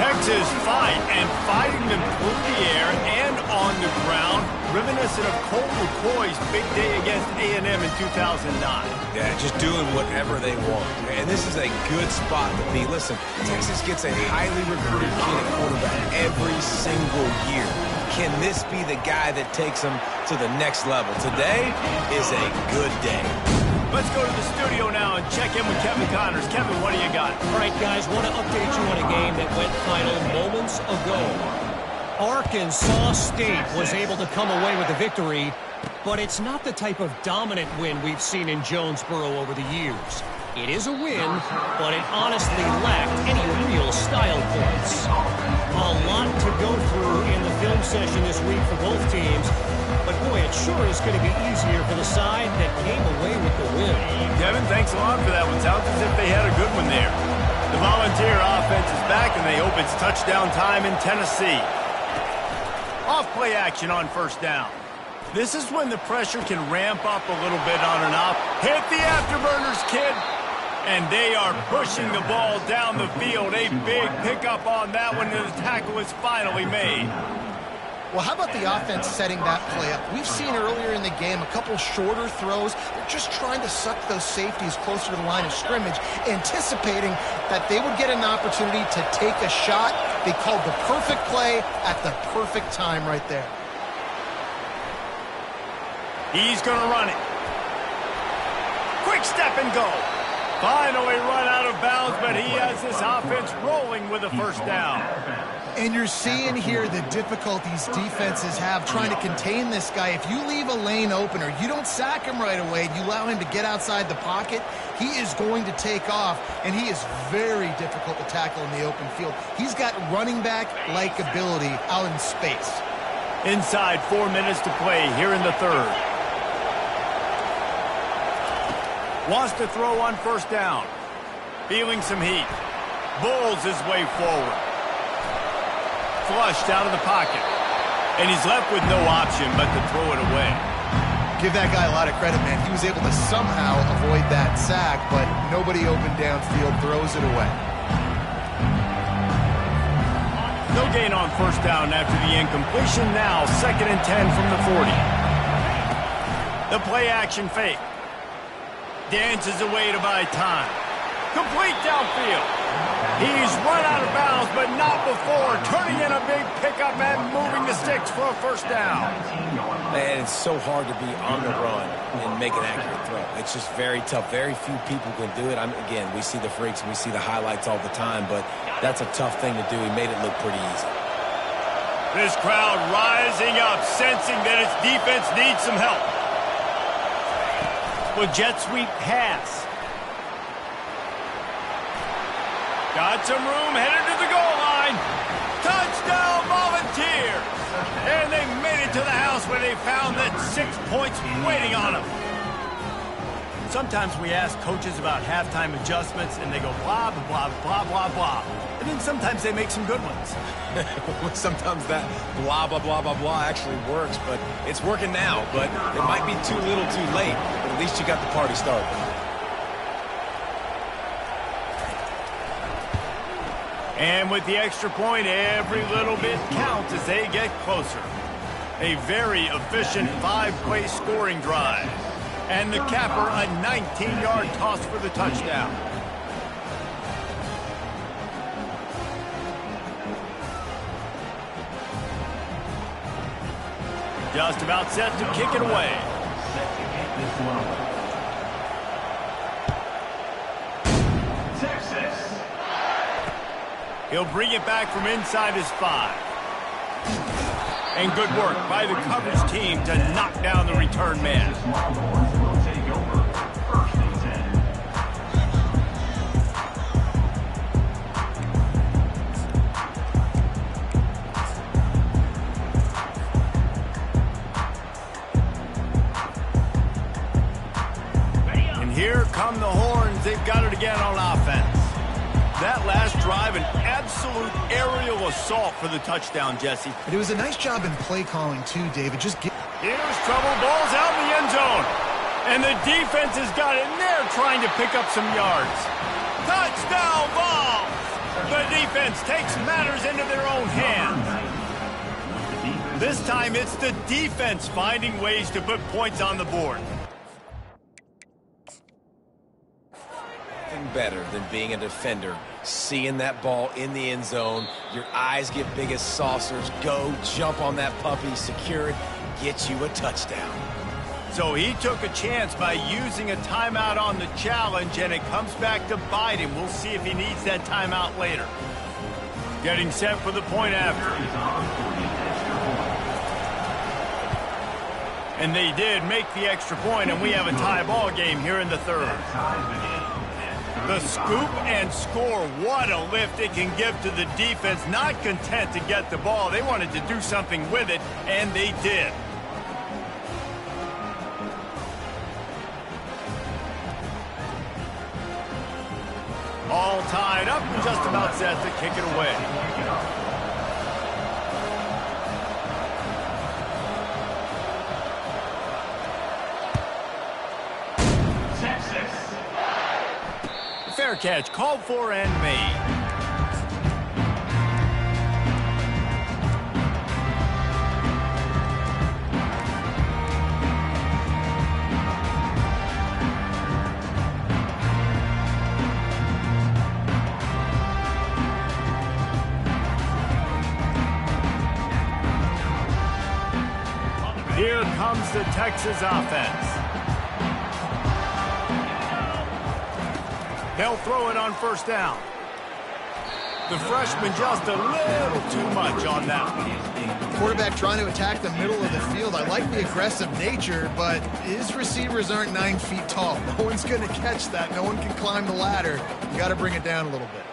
Texas fighting them through the air and on the ground, reminiscent of Colt McCoy's big day against A&M in 2009. Yeah, just doing whatever they want. And this is a good spot to be. Listen, Texas gets a highly recruited kid at quarterback every single year. Can this be the guy that takes them to the next level? Today is a good day. Let's go to the studio now and check in with Kevin Connors. Kevin, what do you got? All right, guys, want to update you on a game that went final moments ago. Arkansas State was able to come away with the victory, but it's not the type of dominant win we've seen in Jonesboro over the years. It is a win, but it honestly lacked any real style points. A lot to go through in the film session this week for both teams, but boy, it sure is going to be easier for the side that came away with the win. Devin, thanks a lot for that one. Sounds as if they had a good one there. The Volunteer offense is back, and they hope it's touchdown time in Tennessee. Off play action on first down. This is when the pressure can ramp up a little bit on and off. Hit the afterburners, kid. And they are pushing the ball down the field. A big pickup on that one, and the tackle is finally made. Well, how about the offense setting that play up? We've seen earlier in the game a couple shorter throws. They're just trying to suck those safeties closer to the line of scrimmage, anticipating that they would get an opportunity to take a shot. They called the perfect play at the perfect time right there. He's going to run it. Quick step and go. Finally run out of bounds, but he has this offense rolling with a first down. And you're seeing here the difficulties defenses have trying to contain this guy. If you leave a lane open or you don't sack him right away and you allow him to get outside the pocket, he is going to take off, and he is very difficult to tackle in the open field. He's got running back-like ability out in space. Inside 4 minutes to play here in the third. Wants to throw on first down. Feeling some heat. Bulls his way forward. Flushed out of the pocket. And he's left with no option but to throw it away. Give that guy a lot of credit, man. He was able to somehow avoid that sack, but nobody open downfield, throws it away. No gain on first down after the incompletion. Now 2nd and 10 from the 40. The play action fake. Dances away to buy time. Complete downfield. He's run out of bounds, but not before. Turning in a big pickup and moving the sticks for a first down. Man, it's so hard to be on the run and make an accurate throw. It's just very tough. Very few people can do it. Again, we see the freaks, we see the highlights all the time, but that's a tough thing to do. He made it look pretty easy. This crowd rising up, sensing that its defense needs some help. With jet sweep pass. Got some room, headed to the goal line. Touchdown, Volunteers! And they made it to the house where they found that 6 points waiting on them. Sometimes we ask coaches about halftime adjustments, and they go blah, blah, blah, blah, blah. And then sometimes they make some good ones. Sometimes that blah, blah, blah, blah, blah actually works, but it's working now. But it might be too little too late, but at least you got the party started. And with the extra point, every little bit counts as they get closer. A very efficient 5-play scoring drive. And the capper, a 19-yard toss for the touchdown. Just about set to kick it away. Texas He'll bring it back from inside his 5. And good work by the coverage team to knock down the return man. Longhorns will take over 1st and 10. And here come the Horns. They've got it again on offense. That last drive, an absolute aerial assault for the touchdown, Jesse. But it was a nice job in play calling, too, David. Here's trouble. Ball's out in the end zone. And the defense has got it in there trying to pick up some yards. Touchdown ball! The defense takes matters into their own hands. This time it's the defense finding ways to put points on the board. Better than being a defender. Seeing that ball in the end zone, your eyes get big as saucers. Go, jump on that puppy, secure it, get you a touchdown. So he took a chance by using a timeout on the challenge, and it comes back to bite him. We'll see if he needs that timeout later. Getting set for the point after. And they did make the extra point, and we have a tie ball game here in the 3rd. The scoop and score, what a lift it can give to the defense. Not content to get the ball, they wanted to do something with it, and they did. All tied up and just about set to kick it away. Fair catch, called for and made. Here comes the Texas offense. They'll throw it on 1st down. The freshman just a little too much on that one. Quarterback trying to attack the middle of the field. I like the aggressive nature, but his receivers aren't 9 feet tall. No one's going to catch that. No one can climb the ladder. You got to bring it down a little bit.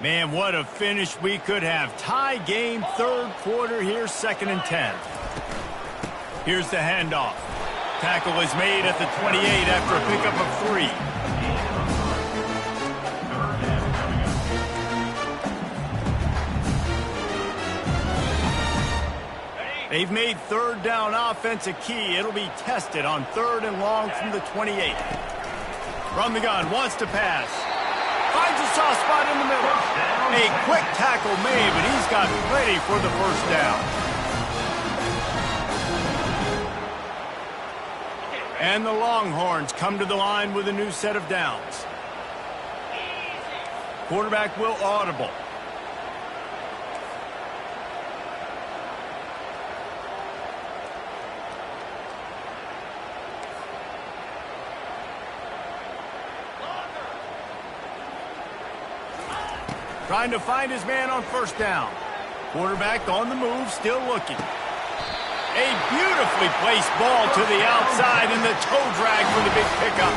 Man, what a finish we could have. Tie game, 3rd quarter here, 2nd and 10. Here's the handoff. Tackle is made at the 28 after a pickup of 3. They've made 3rd down offense a key. It'll be tested on 3rd and long from the 28. From the gun, wants to pass. Finds a soft spot in the middle. A quick tackle made, but he's got ready for the 1st down. And the Longhorns come to the line with a new set of downs. Quarterback will audible. Trying to find his man on 1st down. Quarterback on the move, still looking. A beautifully placed ball to the outside and the toe drag for the big pickup.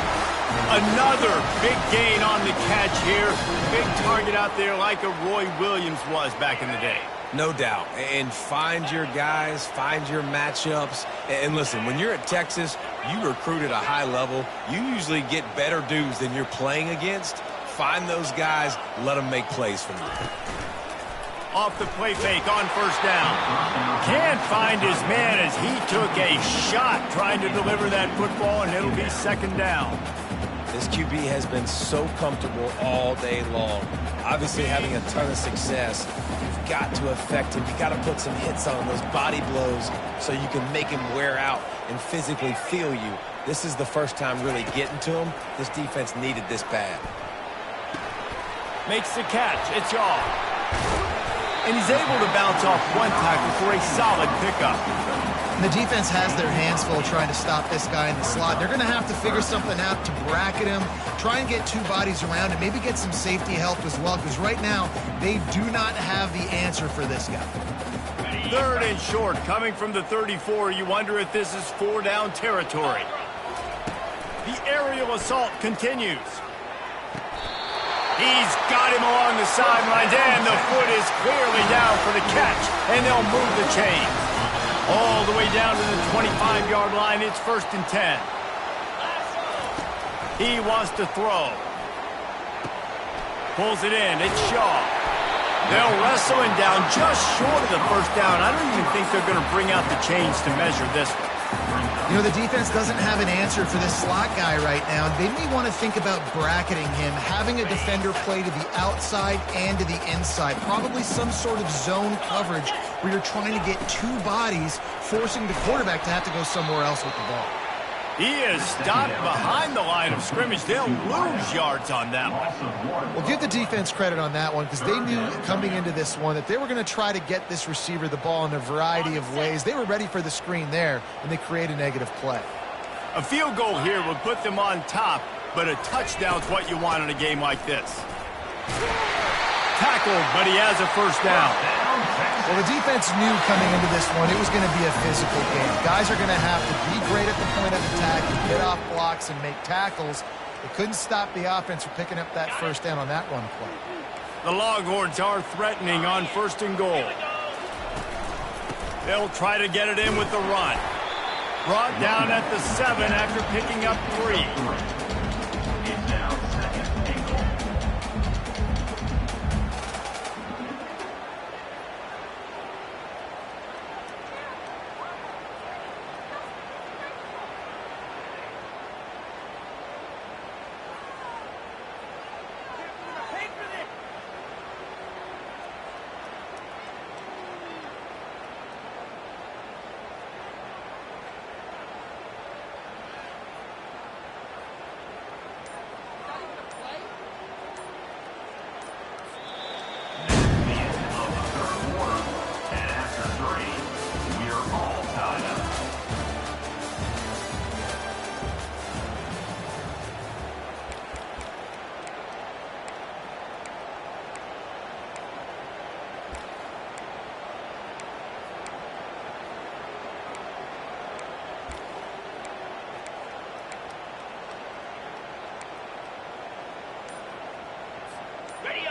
Another big gain on the catch here. Big target out there like a Roy Williams was back in the day. No doubt. And find your guys, find your matchups. And listen, when you're at Texas, you recruit at a high level. You usually get better dudes than you're playing against. Find those guys, let them make plays for you. Off the play fake on 1st down. Can't find his man as he took a shot trying to deliver that football, and it'll be 2nd down. This QB has been so comfortable all day long. Obviously having a ton of success. You've got to affect him. You've got to put some hits on those body blows so you can make him wear out and physically feel you. This is the first time really getting to him. This defense needed this bad. Makes the catch. It's off. And he's able to bounce off one tackle for a solid pickup. And the defense has their hands full trying to stop this guy in the slot. They're going to have to figure something out to bracket him, try and get two bodies around him, maybe get some safety help as well, because right now they do not have the answer for this guy. 3rd and short, coming from the 34. You wonder if this is 4-down territory. The aerial assault continues. He's got him along the sidelines, and the foot is clearly down for the catch, and they'll move the chains. All the way down to the 25-yard line. It's 1st and 10. He wants to throw. Pulls it in. It's Shaw. They'll wrestle him down just short of the 1st down. I don't even think they're going to bring out the chains to measure this one. You know, the defense doesn't have an answer for this slot guy right now. They may want to think about bracketing him, having a defender play to the outside and to the inside. Probably some sort of zone coverage where you're trying to get two bodies, forcing the quarterback to have to go somewhere else with the ball. He is stopped behind the line of scrimmage. They'll lose yards on that one. Well, give the defense credit on that one because they knew coming into this one that they were going to try to get this receiver the ball in a variety of ways. They were ready for the screen there, and they create a negative play. A field goal here would put them on top, but a touchdown's what you want in a game like this. Tackled, but he has a 1st down. Well, the defense knew coming into this one it was going to be a physical game. Guys are going to have to be great at the point of attack and get off blocks and make tackles. They couldn't stop the offense from picking up that 1st down on that run play. The Longhorns are threatening on 1st and goal. They'll try to get it in with the run. Brought down at the 7 after picking up 3.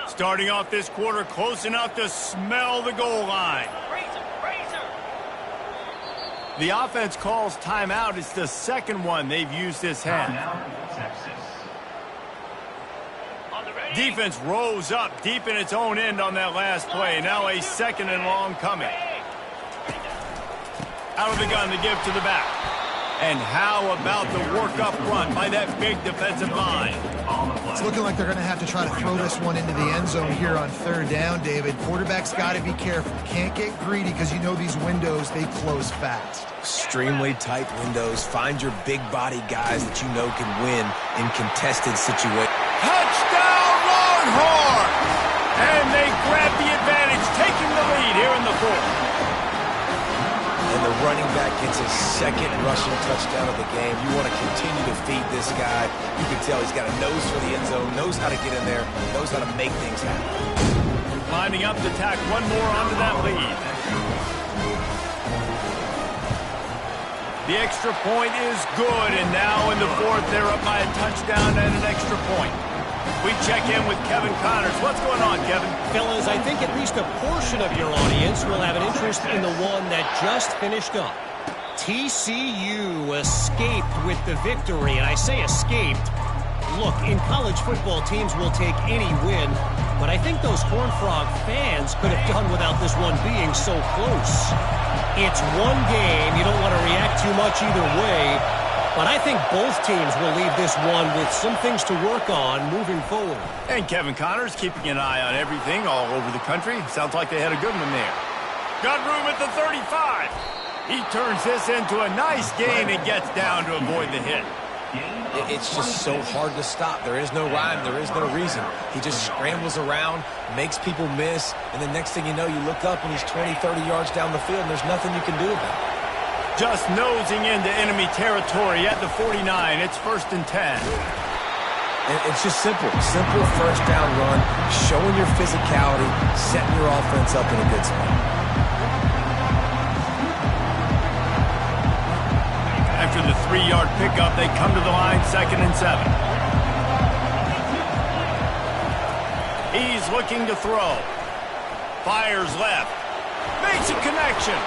Starting off this quarter close enough to smell the goal line. The offense calls timeout. It's the 2nd one they've used this half. Defense rose up deep in its own end on that last play. Now a 2nd and long coming. Out of the gun to give to the back. And how about the work up front by that big defensive line? It's looking like they're going to have to try to throw this one into the end zone here on 3rd down, David. Quarterback's got to be careful. Can't get greedy because you know these windows, they close fast. Extremely tight windows. Find your big body guys that you know can win in contested situations. Touchdown Longhorns! And they grab the advantage, taking the lead here in the 4th. And the running back gets his 2nd rushing touchdown of the game. You want to continue to feed this guy. You can tell he's got a nose for the end zone, knows how to get in there, knows how to make things happen. Lining up to tack one more onto that lead. The extra point is good, and now in the 4th, they're up by a touchdown and an extra point. We check in with Kevin Connors. What's going on, Kevin? Fellas, I think at least a portion of your audience will have an interest in the one that just finished up. TCU escaped with the victory, and I say escaped. Look, in college football, teams will take any win, but I think those Horned Frog fans could have done without this one being so close. It's one game. You don't want to react too much either way. But I think both teams will leave this one with some things to work on moving forward. And Kevin Connors keeping an eye on everything all over the country. Sounds like they had a good one there. Got room at the 35. He turns this into a nice gain and gets down to avoid the hit. It's just so hard to stop. There is no rhyme. There is no reason. He just scrambles around, makes people miss, and the next thing you know, you look up and he's 20, 30 yards down the field, and there's nothing you can do about it. Just nosing into enemy territory at the 49. It's 1st and 10. And it's just simple. Simple first down run, showing your physicality, setting your offense up in a good spot. After the 3-yard pickup, they come to the line 2nd and 7. He's looking to throw. Fires left. Makes a connection.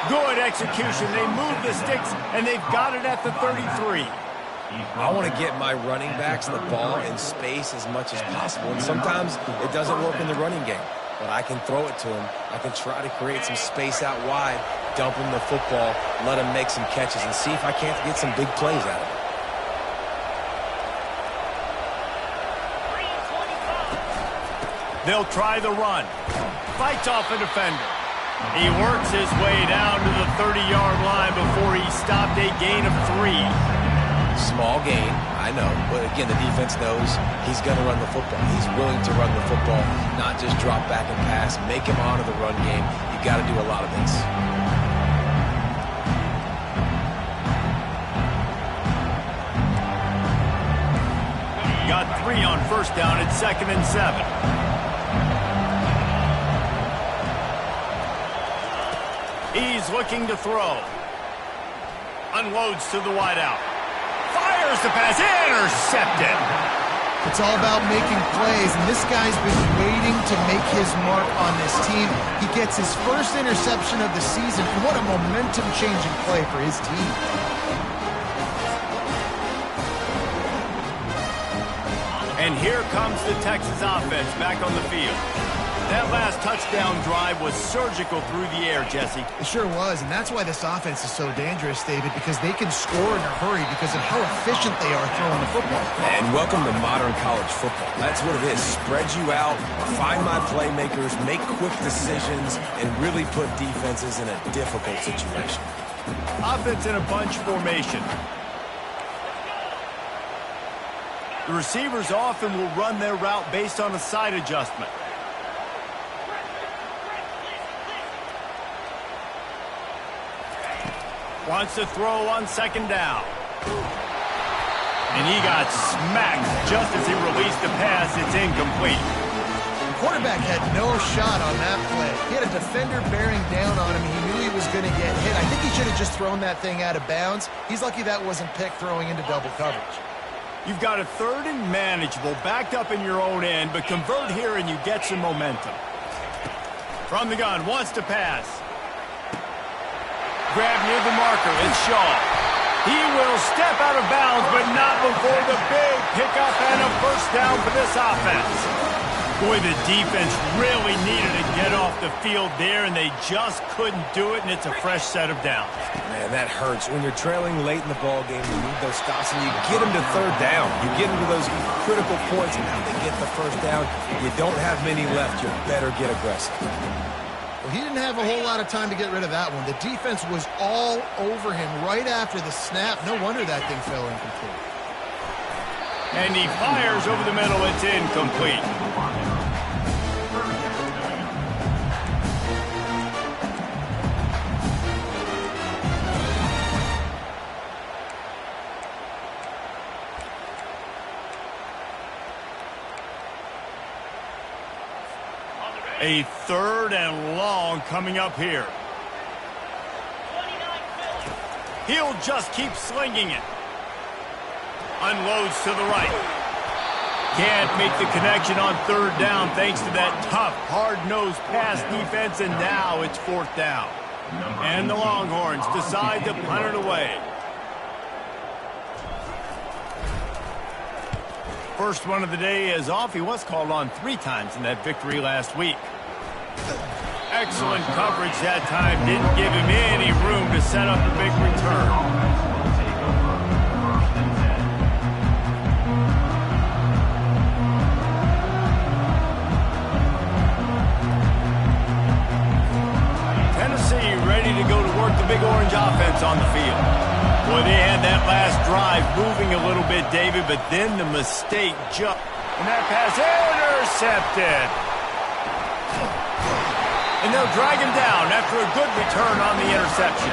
Good execution. They move the sticks, and they've got it at the 33. I want to get my running backs the ball in space as much as possible. And sometimes it doesn't work in the running game. But I can throw it to him. I can try to create some space out wide, dump him the football, let him make some catches, and see if I can't get some big plays out of it. They'll try the run. Fights off a defender. He works his way down to the 30-yard line before he stopped, a gain of 3. Small gain, I know. But again, the defense knows he's going to run the football. He's willing to run the football, not just drop back and pass, make him honor the run game. You got to do a lot of this. Got 3 on 1st down. It's 2nd and 7. He's looking to throw. Unloads to the wideout. Fires the pass. Intercepted. It's all about making plays, and this guy's been waiting to make his mark on this team. He gets his first interception of the season, and what a momentum-changing play for his team. And here comes the Texas offense back on the field. That last touchdown drive was surgical through the air, Jesse. It sure was, and that's why this offense is so dangerous, David, because they can score in a hurry because of how efficient they are throwing the football. And welcome to modern college football. That's what it is. Spread you out, find my playmakers, make quick decisions, and really put defenses in a difficult situation. Offense in a bunch formation. The receivers often will run their route based on a side adjustment. Wants to throw on 2nd down. And he got smacked just as he released the pass. It's incomplete. The quarterback had no shot on that play. He had a defender bearing down on him. He knew he was going to get hit. I think he should have just thrown that thing out of bounds. He's lucky that wasn't picked throwing into double coverage. You've got a 3rd and manageable, backed up in your own end, but convert here and you get some momentum. From the gun, wants to pass. Grab near the marker, it's Shaw. He will step out of bounds, but not before the big pickup and a 1st down for this offense. Boy, the defense really needed to get off the field there, and they just couldn't do it, and it's a fresh set of downs. Man, that hurts. When you're trailing late in the ball game, you need those stops, and you get them to 3rd down. You get them to those critical points, and now they get the 1st down. You don't have many left. You better get aggressive. Well, he didn't have a whole lot of time to get rid of that one. The defense was all over him right after the snap. No wonder that thing fell incomplete. And he fires over the middle. It's incomplete. A 3rd and long coming up here. He'll just keep slinging it. Unloads to the right. Can't make the connection on 3rd down thanks to that tough, hard-nosed pass defense, and now it's 4th down. And the Longhorns decide to punt it away. First one of the day is off. He was called on 3 times in that victory last week. Excellent coverage that time. Didn't give him any room to set up a big return. Tennessee ready to go to work the Big Orange offense on the field. Boy, they had that last drive moving a little bit, David, but then the mistake jumped. And that pass intercepted. And they'll drag him down after a good return on the interception.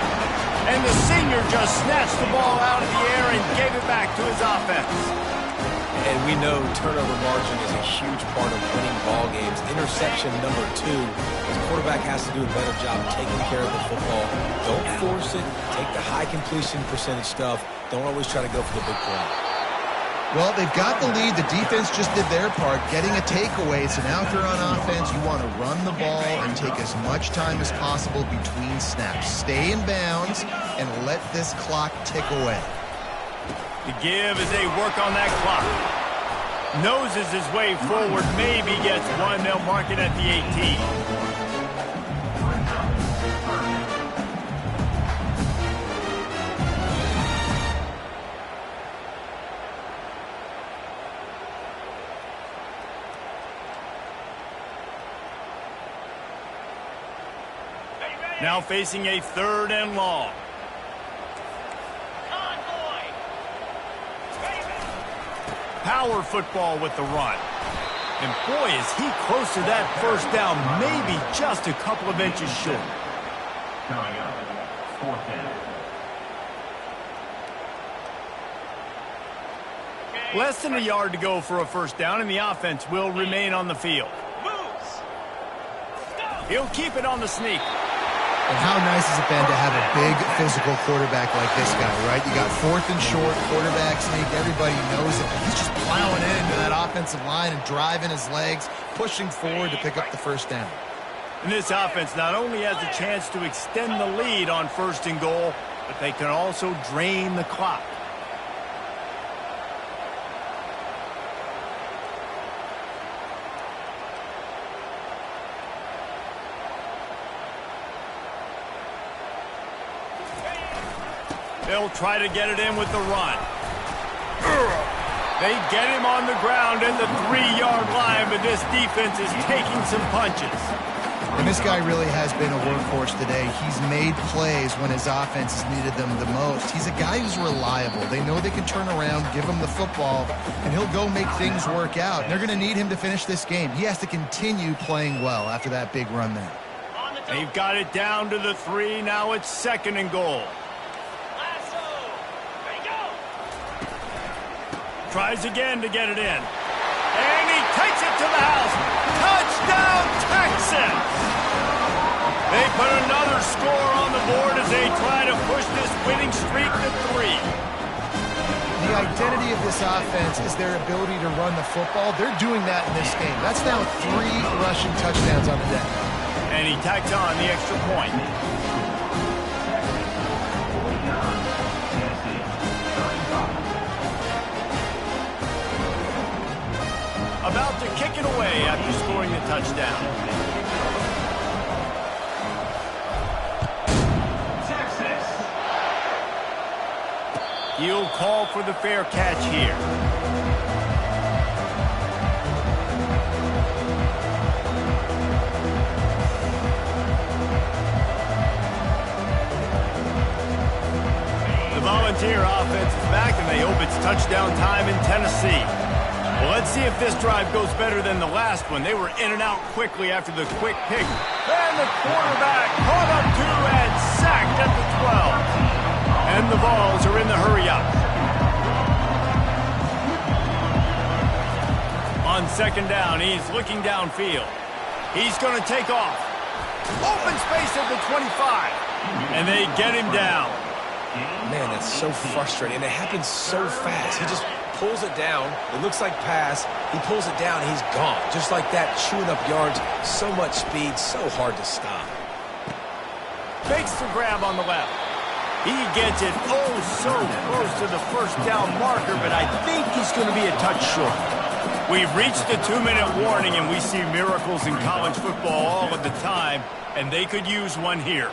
And the senior just snatched the ball out of the air and gave it back to his offense. And we know turnover margin is a huge part of winning ball games. Interception number 2. The quarterback has to do a better job taking care of the football. Don't force it. Take the high completion percentage stuff. Don't always try to go for the big play. Well, they've got the lead. The defense just did their part, getting a takeaway. So now if they're on offense, you want to run the ball and take as much time as possible between snaps. Stay in bounds and let this clock tick away. The give as they work on that clock. Noses his way forward, maybe gets one. They'll mark it at the 18. Now facing a 3rd and long. Power football with the run. And boy, is he close to that first down, maybe just a couple of inches short. Coming up, 4th down. Less than a yard to go for a first down, and the offense will remain on the field. He'll keep it on the sneak. And how nice has it been to have a big physical quarterback like this guy, right? You got 4th and short, quarterback sneak, everybody knows it. He's just plowing into that offensive line and driving his legs, pushing forward to pick up the first down. And this offense not only has a chance to extend the lead on 1st and goal, but they can also drain the clock. They'll try to get it in with the run. They get him on the ground at the 3-yard line, but this defense is taking some punches. And this guy really has been a workhorse today. He's made plays when his offense has needed them the most. He's a guy who's reliable. They know they can turn around, give him the football, and he'll go make things work out. And they're going to need him to finish this game. He has to continue playing well after that big run there. They've got it down to the 3. Now it's 2nd and goal. Tries again to get it in. And he takes it to the house. Touchdown, Texans! They put another score on the board as they try to push this winning streak to 3. The identity of this offense is their ability to run the football. They're doing that in this game. That's now 3 rushing touchdowns on the day. And he tacked on the extra point. About to kick it away after scoring the touchdown. Texas. He'll call for the fair catch here. The Volunteer offense is back, and they hope it's touchdown time in Tennessee. Well, let's see if this drive goes better than the last one. They were in and out quickly after the quick pick. And the quarterback caught up to and sacked at the 12. And the Vols are in the hurry-up. On 2nd down, he's looking downfield. He's going to take off. Open space at the 25. And they get him down. Man, that's so frustrating. And it happens so fast. He just pulls it down. It looks like pass. He pulls it down. He's gone. Just like that, chewing up yards. So much speed. So hard to stop. Fakes the grab on the left. He gets it so close to the first down marker, but I think he's going to be a touch short. We've reached the 2-minute warning, and we see miracles in college football all of the time, and they could use one here.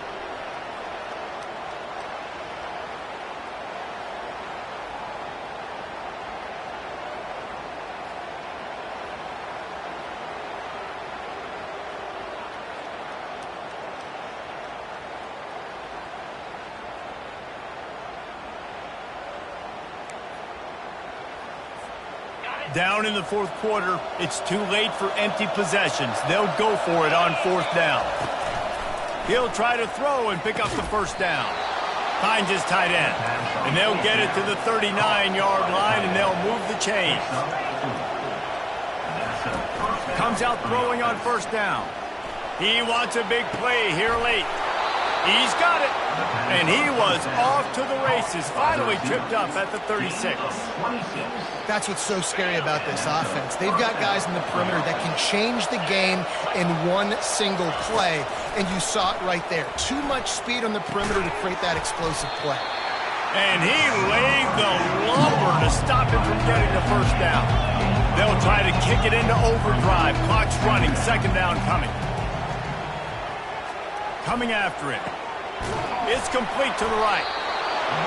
Down in the 4th quarter, it's too late for empty possessions. They'll go for it on 4th down. He'll try to throw and pick up the first down. Finds his tight end. And they'll get it to the 39-yard line, and they'll move the chains. Comes out throwing on first down. He wants a big play here late. He's got it. And he was off to the races. Finally tripped up at the 36. That's what's so scary about this offense. They've got guys in the perimeter that can change the game in one single play. And you saw it right there. Too much speed on the perimeter to create that explosive play. And he laid the lumber to stop him from getting the first down. They'll try to kick it into overdrive. Clock's running. Second down coming. Coming after it. It's complete to the right.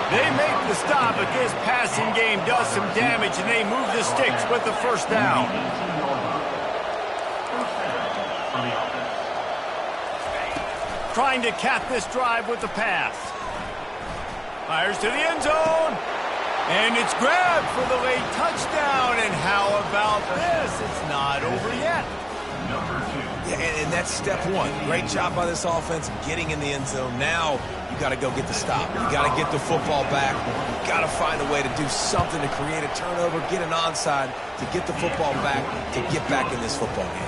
They make the stop, but this passing game does some damage, and they move the sticks with the first down. Trying to cap this drive with the pass. Fires to the end zone. And it's grabbed for the late touchdown. And how about this? It's not over yet. Yeah, and that's step one. Great job by this offense getting in the end zone. Now you got to go get the stop. You got to get the football back. You got to find a way to do something to create a turnover, get an onside, to get the football back, to get back in this football game.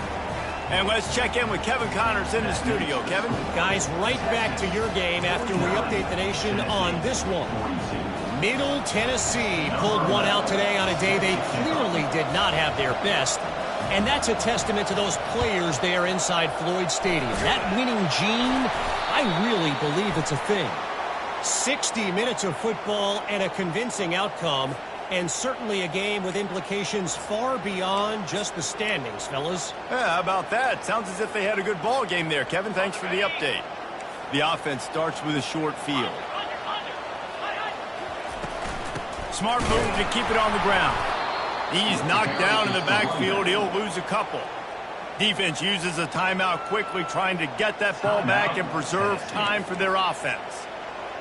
And let's check in with Kevin Connors in the studio. Kevin? Guys, right back to your game after we update the nation on this one. Middle Tennessee pulled one out today on a day they clearly did not have their best. And that's a testament to those players there inside Floyd Stadium. That winning gene, I really believe it's a thing. 60 minutes of football and a convincing outcome, and certainly a game with implications far beyond just the standings, fellas. Yeah, how about that? Sounds as if they had a good ball game there, Kevin. Thanks for the update. The offense starts with a short field. Smart move to keep it on the ground. He's knocked down in the backfield. He'll lose a couple. Defense uses a timeout quickly, trying to get that ball back and preserve time for their offense.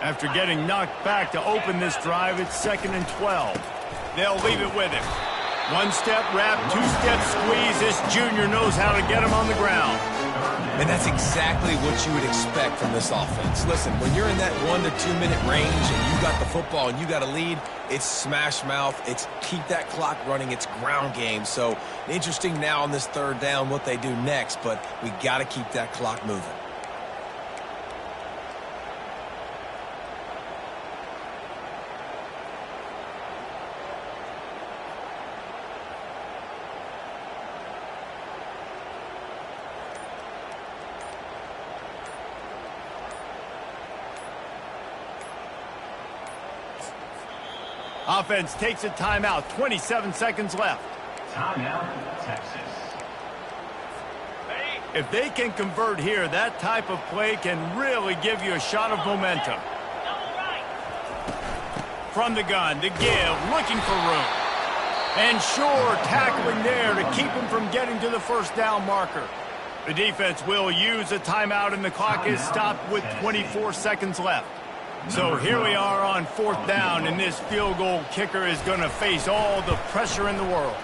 After getting knocked back to open this drive, it's 2nd and 12. They'll leave it with him. One-step wrap, two-step squeeze. This junior knows how to get him on the ground. And that's exactly what you would expect from this offense. Listen, when you're in that 1 to 2 minute range and you got the football and you got a lead, it's smash mouth, it's keep that clock running, it's ground game. So interesting now on this third down what they do next, but we got to keep that clock moving. Offense takes a timeout. 27 seconds left. Timeout, Texas. If they can convert here, that type of play can really give you a shot of momentum. From the gun, the give, looking for room. And sure, tackling there to keep him from getting to the first down marker. The defense will use a timeout, and the clock is stopped with 24 seconds left. So here we are on 4th down, and this field goal kicker is going to face all the pressure in the world.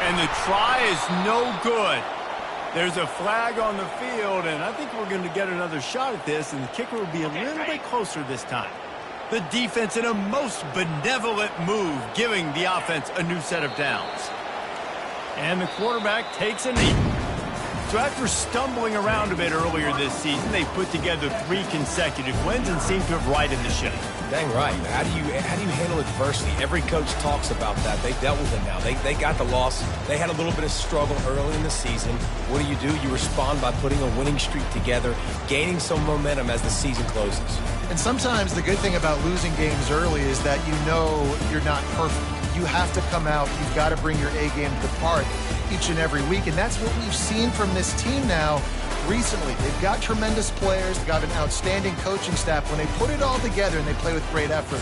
And the try is no good. There's a flag on the field, and I think we're going to get another shot at this, and the kicker will be a little bit closer this time. The defense in a most benevolent move, giving the offense a new set of downs. And the quarterback takes a knee. So after stumbling around a bit earlier this season, they put together 3 consecutive wins and seem to have righted the ship. Dang right. How do you handle adversity? Every coach talks about that. They dealt with it now. They got the loss. They had a little bit of struggle early in the season. What do? You respond by putting a winning streak together, gaining some momentum as the season closes. And sometimes the good thing about losing games early is that you know you're not perfect. You have to come out. You've got to bring your A game to the park each and every week, and that's what we've seen from this team now recently. They've got tremendous players, they've got an outstanding coaching staff. When they put it all together and they play with great effort,